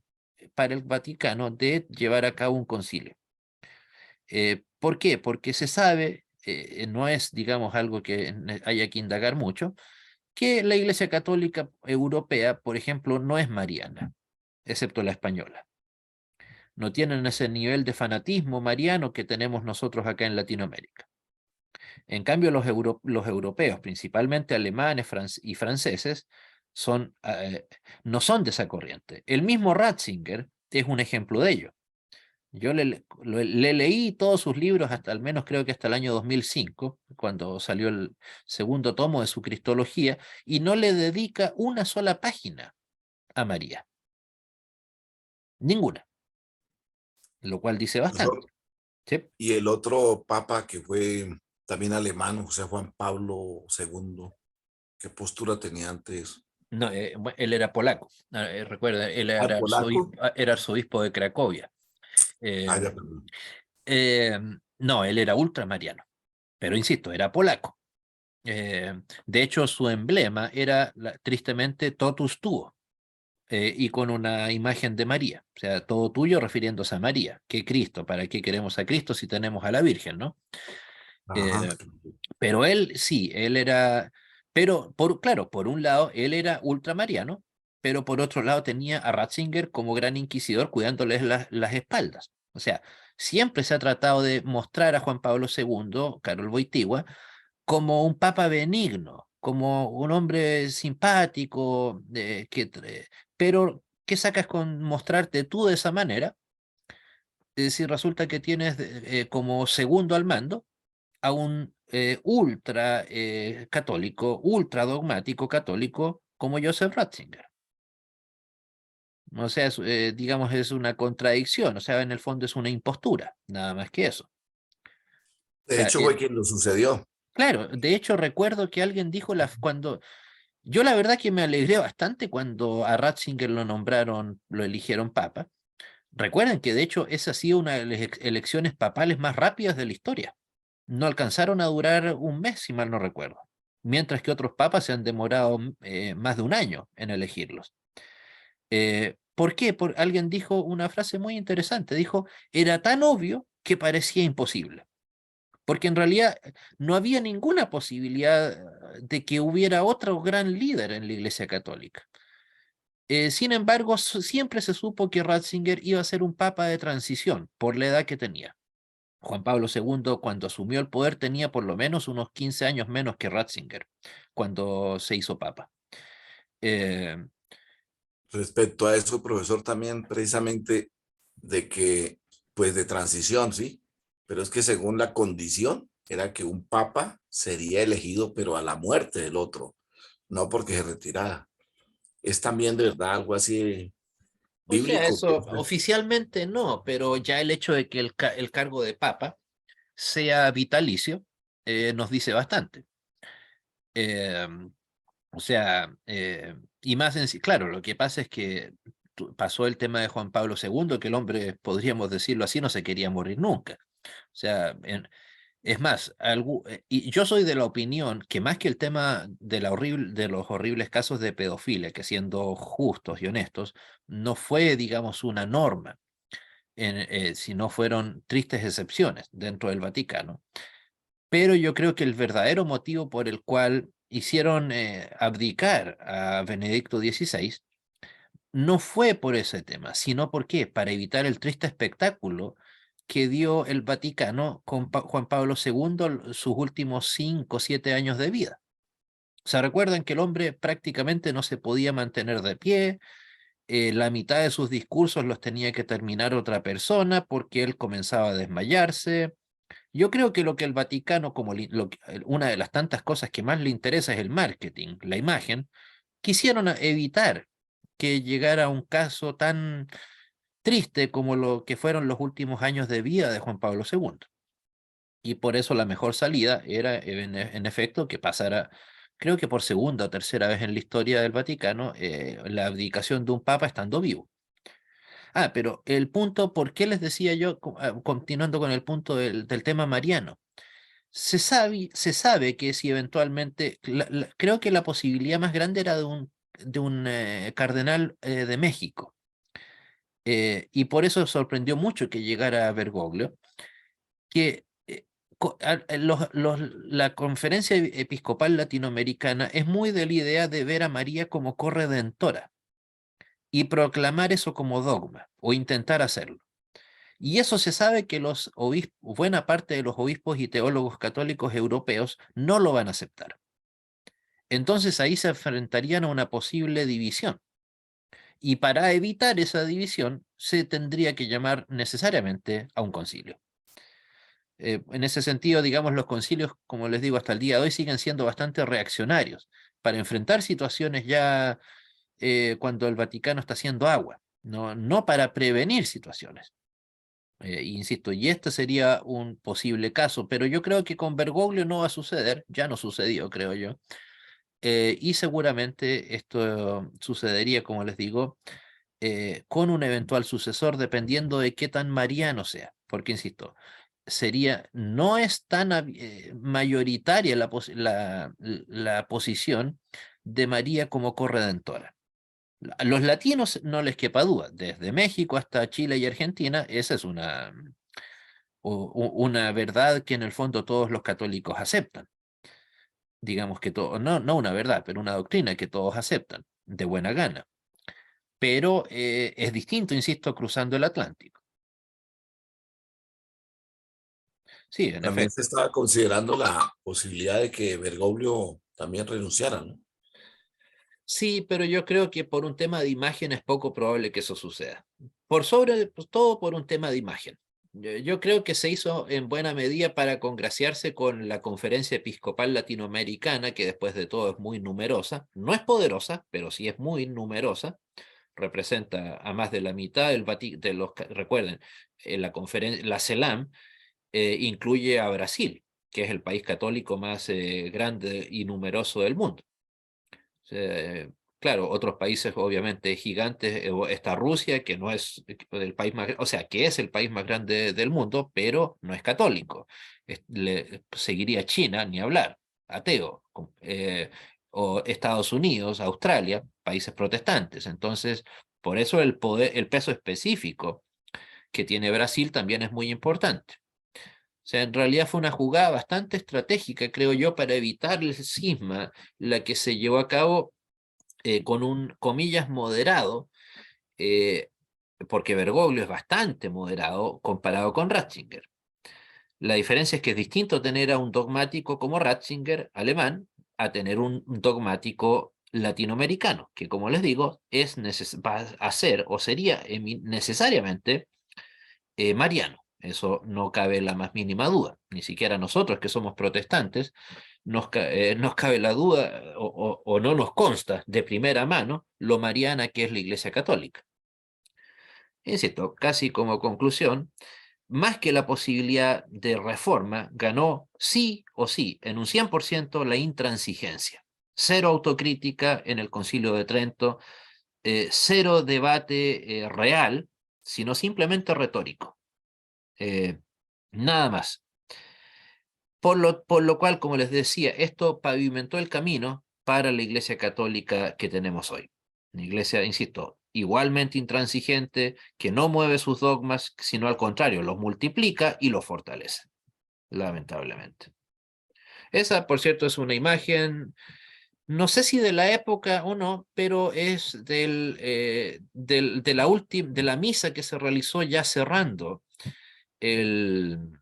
para el Vaticano de llevar a cabo un concilio. ¿Por qué? Porque se sabe, no es, digamos, algo que haya que indagar mucho, que la Iglesia Católica Europea, por ejemplo, no es mariana, excepto la española. No tienen ese nivel de fanatismo mariano que tenemos nosotros acá en Latinoamérica. En cambio, los europeos, principalmente alemanes y franceses, no son de esa corriente. El mismo Ratzinger es un ejemplo de ello. Yo le leí todos sus libros hasta al menos creo que hasta el año 2005, cuando salió el segundo tomo de su Cristología, y no le dedica una sola página a María. Ninguna. Lo cual dice bastante. ¿Sí? Y el otro papa que fue también alemán, José Juan Pablo II, ¿qué postura tenía antes? No, él era polaco. Recuerda, él ¿Al era polaco? era arzobispo de Cracovia. Eh, Ah, ya, perdón. eh, no, él era ultramariano, pero insisto, era polaco. De hecho, su emblema era tristemente totus tuo, y con una imagen de María, o sea, todo tuyo refiriéndose a María, que Cristo, ¿para qué queremos a Cristo si tenemos a la Virgen, ¿no? Ajá. Eh, pero él sí, él era, pero claro, por un lado, él era ultramariano, pero por otro lado tenía a Ratzinger como gran inquisidor cuidándoles las espaldas. O sea, siempre se ha tratado de mostrar a Juan Pablo II, Karol Wojtyła, como un papa benigno, como un hombre simpático, pero ¿qué sacas con mostrarte tú de esa manera? Es decir, resulta que tienes como segundo al mando a un ultra católico, ultra dogmático católico como Joseph Ratzinger. O sea, digamos, es una contradicción, o sea, en el fondo es una impostura, nada más que eso. O De sea, hecho, fue quien lo sucedió. claro, de hecho recuerdo que alguien dijo cuando yo la verdad que me alegré bastante cuando a Ratzinger lo nombraron, lo eligieron papa. Recuerden que de hecho esa ha sido una de las elecciones papales más rápidas de la historia. No alcanzaron a durar un mes, si mal no recuerdo, mientras que otros papas se han demorado más de un año en elegirlos. ¿Por qué? Alguien dijo una frase muy interesante, dijo, era tan obvio que parecía imposible, porque en realidad no había ninguna posibilidad de que hubiera otro gran líder en la Iglesia Católica. Sin embargo, siempre se supo que Ratzinger iba a ser un papa de transición por la edad que tenía. Juan Pablo II, cuando asumió el poder, tenía por lo menos unos 15 años menos que Ratzinger, cuando se hizo papa. Eh, Respecto a eso, profesor, también precisamente de que, pues de transición, sí, pero es que según la condición era que un papa sería elegido, pero a la muerte del otro, no porque se retirara. Es también de verdad algo así o sea, bíblico. eso oficialmente no, pero ya el hecho de que el cargo de papa sea vitalicio nos dice bastante. Eh, O sea, y más en sí, claro, lo que pasa es que pasó el tema de Juan Pablo II, que el hombre, podríamos decirlo así, no se quería morir nunca. O sea, es más, y yo soy de la opinión que más que el tema de los horribles casos de pedofilia, que siendo justos y honestos, no fue, digamos, una norma, sino fueron tristes excepciones dentro del Vaticano. Pero yo creo que el verdadero motivo por el cual hicieron abdicar a Benedicto XVI no fue por ese tema, sino porque para evitar el triste espectáculo que dio el Vaticano con Juan Pablo II sus últimos 5 o 7 años de vida. O sea, recuerdan que el hombre prácticamente no se podía mantener de pie, la mitad de sus discursos los tenía que terminar otra persona porque él comenzaba a desmayarse. Yo creo que lo que el Vaticano, como una de las tantas cosas que más le interesa es el marketing, la imagen, quisieron evitar que llegara a un caso tan triste como lo que fueron los últimos años de vida de Juan Pablo II. Y por eso la mejor salida era, en efecto, que pasara, creo que por segunda o tercera vez en la historia del Vaticano, la abdicación de un papa estando vivo. Ah, pero el punto, ¿por qué les decía yo, continuando con el punto del tema mariano? Se sabe que si eventualmente, creo que la posibilidad más grande era de un cardenal de México, y por eso sorprendió mucho que llegara Bergoglio, que la Conferencia Episcopal Latinoamericana es muy de la idea de ver a María como corredentora y proclamar eso como dogma o intentar hacerlo. Y eso se sabe que los obispos, buena parte de los obispos y teólogos católicos europeos no lo van a aceptar. Entonces ahí se enfrentarían a una posible división. Y para evitar esa división se tendría que llamar necesariamente a un concilio. En ese sentido, digamos, los concilios, como les digo, hasta el día de hoy siguen siendo bastante reaccionarios para enfrentar situaciones ya cuando el Vaticano está haciendo agua, no para prevenir situaciones. Insisto, y este sería un posible caso, pero yo creo que con Bergoglio no va a suceder, ya no sucedió, creo yo, y seguramente esto sucedería, como les digo, con un eventual sucesor, dependiendo de qué tan mariano sea, porque, insisto, no es tan mayoritaria la posición de María como corredentora. A los latinos no les quepa duda, desde México hasta Chile y Argentina, esa es una verdad que en el fondo todos los católicos aceptan. Digamos que todo, no una verdad, pero una doctrina que todos aceptan de buena gana. Pero es distinto, insisto, cruzando el Atlántico. Sí, en También efecto. se estaba considerando la posibilidad de que Bergoglio también renunciara, ¿no? Sí, pero yo creo que por un tema de imagen es poco probable que eso suceda. Por sobre todo por un tema de imagen. Yo creo que se hizo en buena medida para congraciarse con la Conferencia Episcopal Latinoamericana, que después de todo es muy numerosa. No es poderosa, pero sí es muy numerosa. Representa a más de la mitad de los, recuerden, la CELAM incluye a Brasil, que es el país católico más grande y numeroso del mundo. Claro, otros países obviamente gigantes, está Rusia, que no es el país más, o sea, que es el país más grande del mundo, pero no es católico. Seguiría China, ni hablar, ateo, o Estados Unidos, Australia, países protestantes. Entonces, por eso el poder, el peso específico que tiene Brasil también es muy importante. O sea, en realidad fue una jugada bastante estratégica, creo yo, para evitar el cisma, la que se llevó a cabo con un, comillas, moderado, eh, porque Bergoglio es bastante moderado comparado con Ratzinger. La diferencia es que es distinto tener a un dogmático como Ratzinger, alemán, a tener un dogmático latinoamericano, que como les digo, va a ser o sería necesariamente mariano. Eso no cabe la más mínima duda. Ni siquiera nosotros que somos protestantes nos cabe la duda o no nos consta de primera mano lo mariana que es la Iglesia Católica. Insisto, casi como conclusión, más que la posibilidad de reforma, ganó sí o sí, en un 100%, la intransigencia. Cero autocrítica en el Concilio de Trento, cero debate real, sino simplemente retórico. Nada más. Por lo cual, como les decía, esto pavimentó el camino para la Iglesia Católica que tenemos hoy. Una iglesia, insisto, igualmente intransigente, que no mueve sus dogmas, sino al contrario, los multiplica y los fortalece, lamentablemente. Esa, por cierto, es una imagen, no sé si de la época o no, pero es de la misa que se realizó ya cerrando el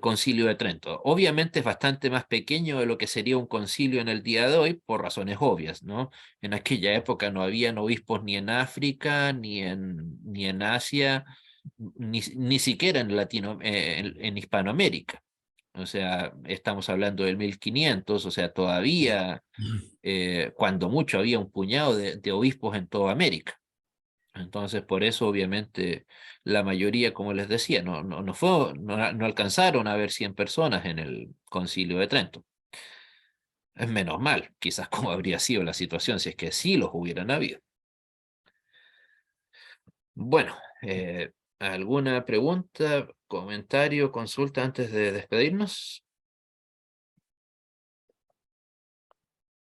Concilio de Trento. Obviamente es bastante más pequeño de lo que sería un concilio en el día de hoy, por razones obvias, ¿no? En aquella época no habían obispos ni en África, ni en Asia, ni siquiera en en Hispanoamérica. O sea, estamos hablando del 1500, o sea, todavía, cuando mucho, había un puñado de obispos en toda América. Entonces, por eso, obviamente, la mayoría, como les decía, no alcanzaron a ver 100 personas en el Concilio de Trento. Es menos mal, quizás como habría sido la situación si es que sí los hubieran habido. Bueno, ¿alguna pregunta, comentario, consulta antes de despedirnos?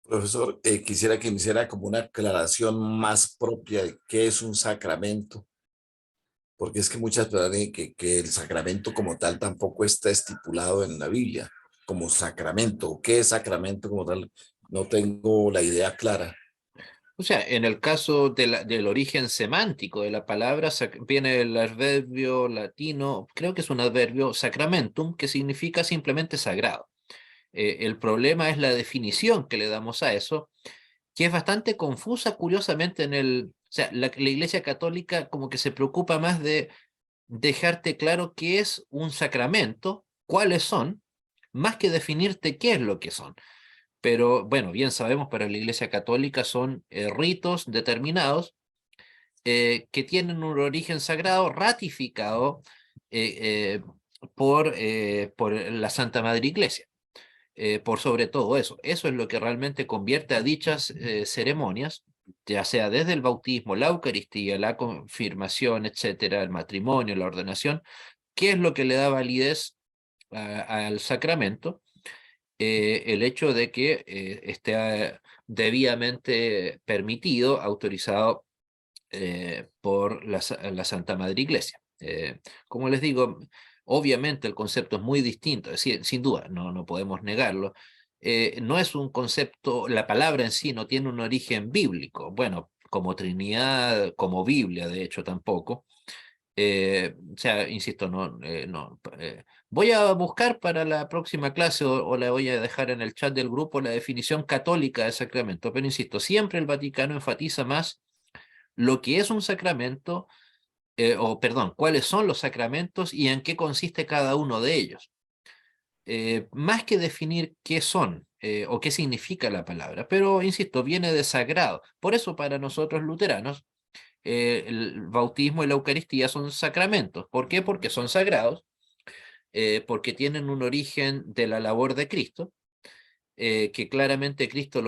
Profesor, quisiera que me hiciera como una aclaración más propia de qué es un sacramento, porque es que muchas personas dicen que el sacramento como tal tampoco está estipulado en la Biblia, como sacramento. ¿Qué es sacramento como tal? No tengo la idea clara. O sea, en el caso del origen semántico de la palabra, viene el adverbio latino, creo que es un adverbio sacramentum, que significa simplemente sagrado. El problema es la definición que le damos a eso, que es bastante confusa, curiosamente, o sea, la Iglesia Católica como que se preocupa más de dejarte claro qué es un sacramento, cuáles son, más que definirte qué es lo que son. Pero bueno, bien sabemos, para la Iglesia Católica son ritos determinados que tienen un origen sagrado ratificado eh, por la Santa Madre Iglesia. Por sobre todo eso. Eso es lo que realmente convierte a dichas ceremonias, ya sea desde el bautismo, la Eucaristía, la confirmación, etcétera, el matrimonio, la ordenación, qué es lo que le da validez al sacramento. El hecho de que esté debidamente permitido, autorizado por la Santa Madre Iglesia. Como les digo, obviamente el concepto es muy distinto, es decir, sin duda, no podemos negarlo. No es un concepto, la palabra en sí no tiene un origen bíblico, bueno, como Trinidad, como Biblia, de hecho, tampoco. O sea, insisto, voy a buscar para la próxima clase o la voy a dejar en el chat del grupo la definición católica de sacramento, pero insisto, siempre el Vaticano enfatiza más lo que es un sacramento, o perdón, cuáles son los sacramentos y en qué consiste cada uno de ellos. Más que definir qué son o qué significa la palabra, pero insisto, viene de sagrado. Por eso para nosotros luteranos, el bautismo y la Eucaristía son sacramentos. ¿Por qué? Porque son sagrados, porque tienen un origen de la labor de Cristo, que claramente Cristo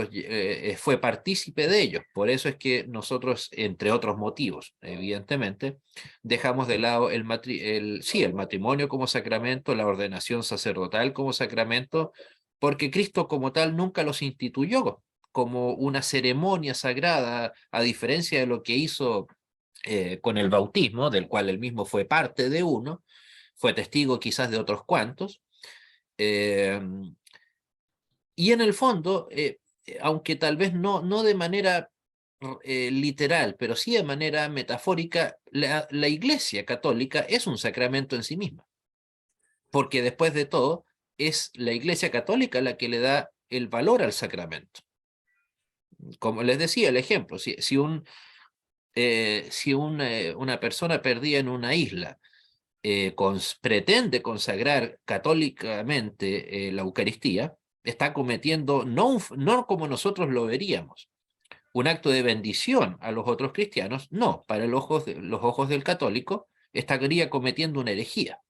fue partícipe de ellos. Por eso es que nosotros, entre otros motivos, evidentemente, dejamos de lado sí, el matrimonio como sacramento, la ordenación sacerdotal como sacramento, porque Cristo como tal nunca los instituyó como una ceremonia sagrada, a diferencia de lo que hizo con el bautismo, del cual él mismo fue parte de uno, fue testigo quizás de otros cuantos. Eh, y en el fondo, aunque tal vez no de manera literal, pero sí de manera metafórica, la Iglesia Católica es un sacramento en sí misma, porque después de todo es la Iglesia Católica la que le da el valor al sacramento. Como les decía el ejemplo, si una persona perdida en una isla pretende consagrar católicamente la Eucaristía, está cometiendo, no como nosotros lo veríamos, un acto de bendición a los otros cristianos, no, para los ojos del católico, estaría cometiendo una herejía.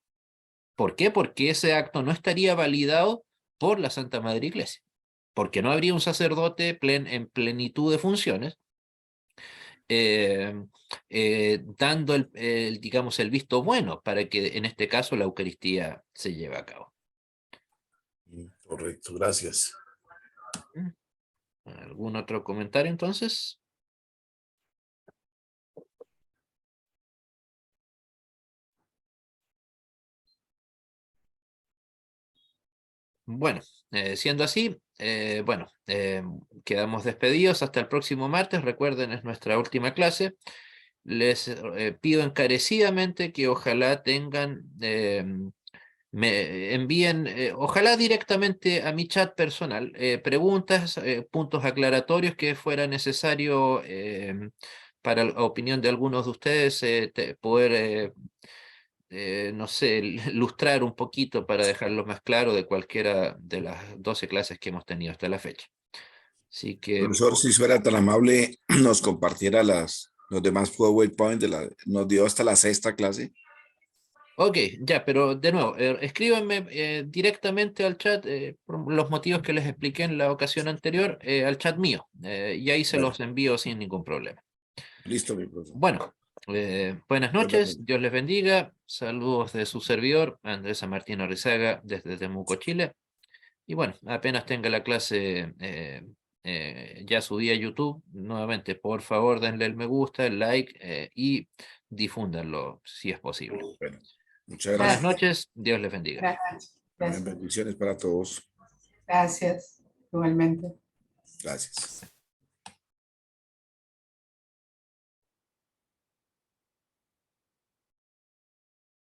¿Por qué? Porque ese acto no estaría validado por la Santa Madre Iglesia, porque no habría un sacerdote en plenitud de funciones eh, dando digamos, el visto bueno para que en este caso la Eucaristía se lleve a cabo. Correcto, gracias. ¿Algún otro comentario entonces? Bueno, siendo así, quedamos despedidos hasta el próximo martes. Recuerden, es nuestra última clase. Les pido encarecidamente que ojalá me envíen, ojalá directamente a mi chat personal, preguntas, puntos aclaratorios que fuera necesario para la opinión de algunos de ustedes, poder, no sé, lustrar un poquito para dejarlo más claro de cualquiera de las 12 clases que hemos tenido hasta la fecha. Así que, Profesor, si fuera tan amable, nos compartiera los demás PowerPoint nos dio hasta la sexta clase. ok, ya, pero de nuevo, escríbanme directamente al chat por los motivos que les expliqué en la ocasión anterior, al chat mío, y ahí se Bueno, los envío sin ningún problema. listo, mi profesor. Bueno, buenas noches, Dios les bendiga, saludos de su servidor, Andrés Martín Arrizaga, desde Temuco, Chile, y bueno, apenas tenga la clase ya subí a YouTube, nuevamente, por favor, denle el me gusta, el like, y difúndanlo si es posible. Bueno, muchas Buenas gracias. noches, Dios les bendiga. Buenas noches. Amén. Gracias. Bendiciones para todos. Gracias. Igualmente. Gracias.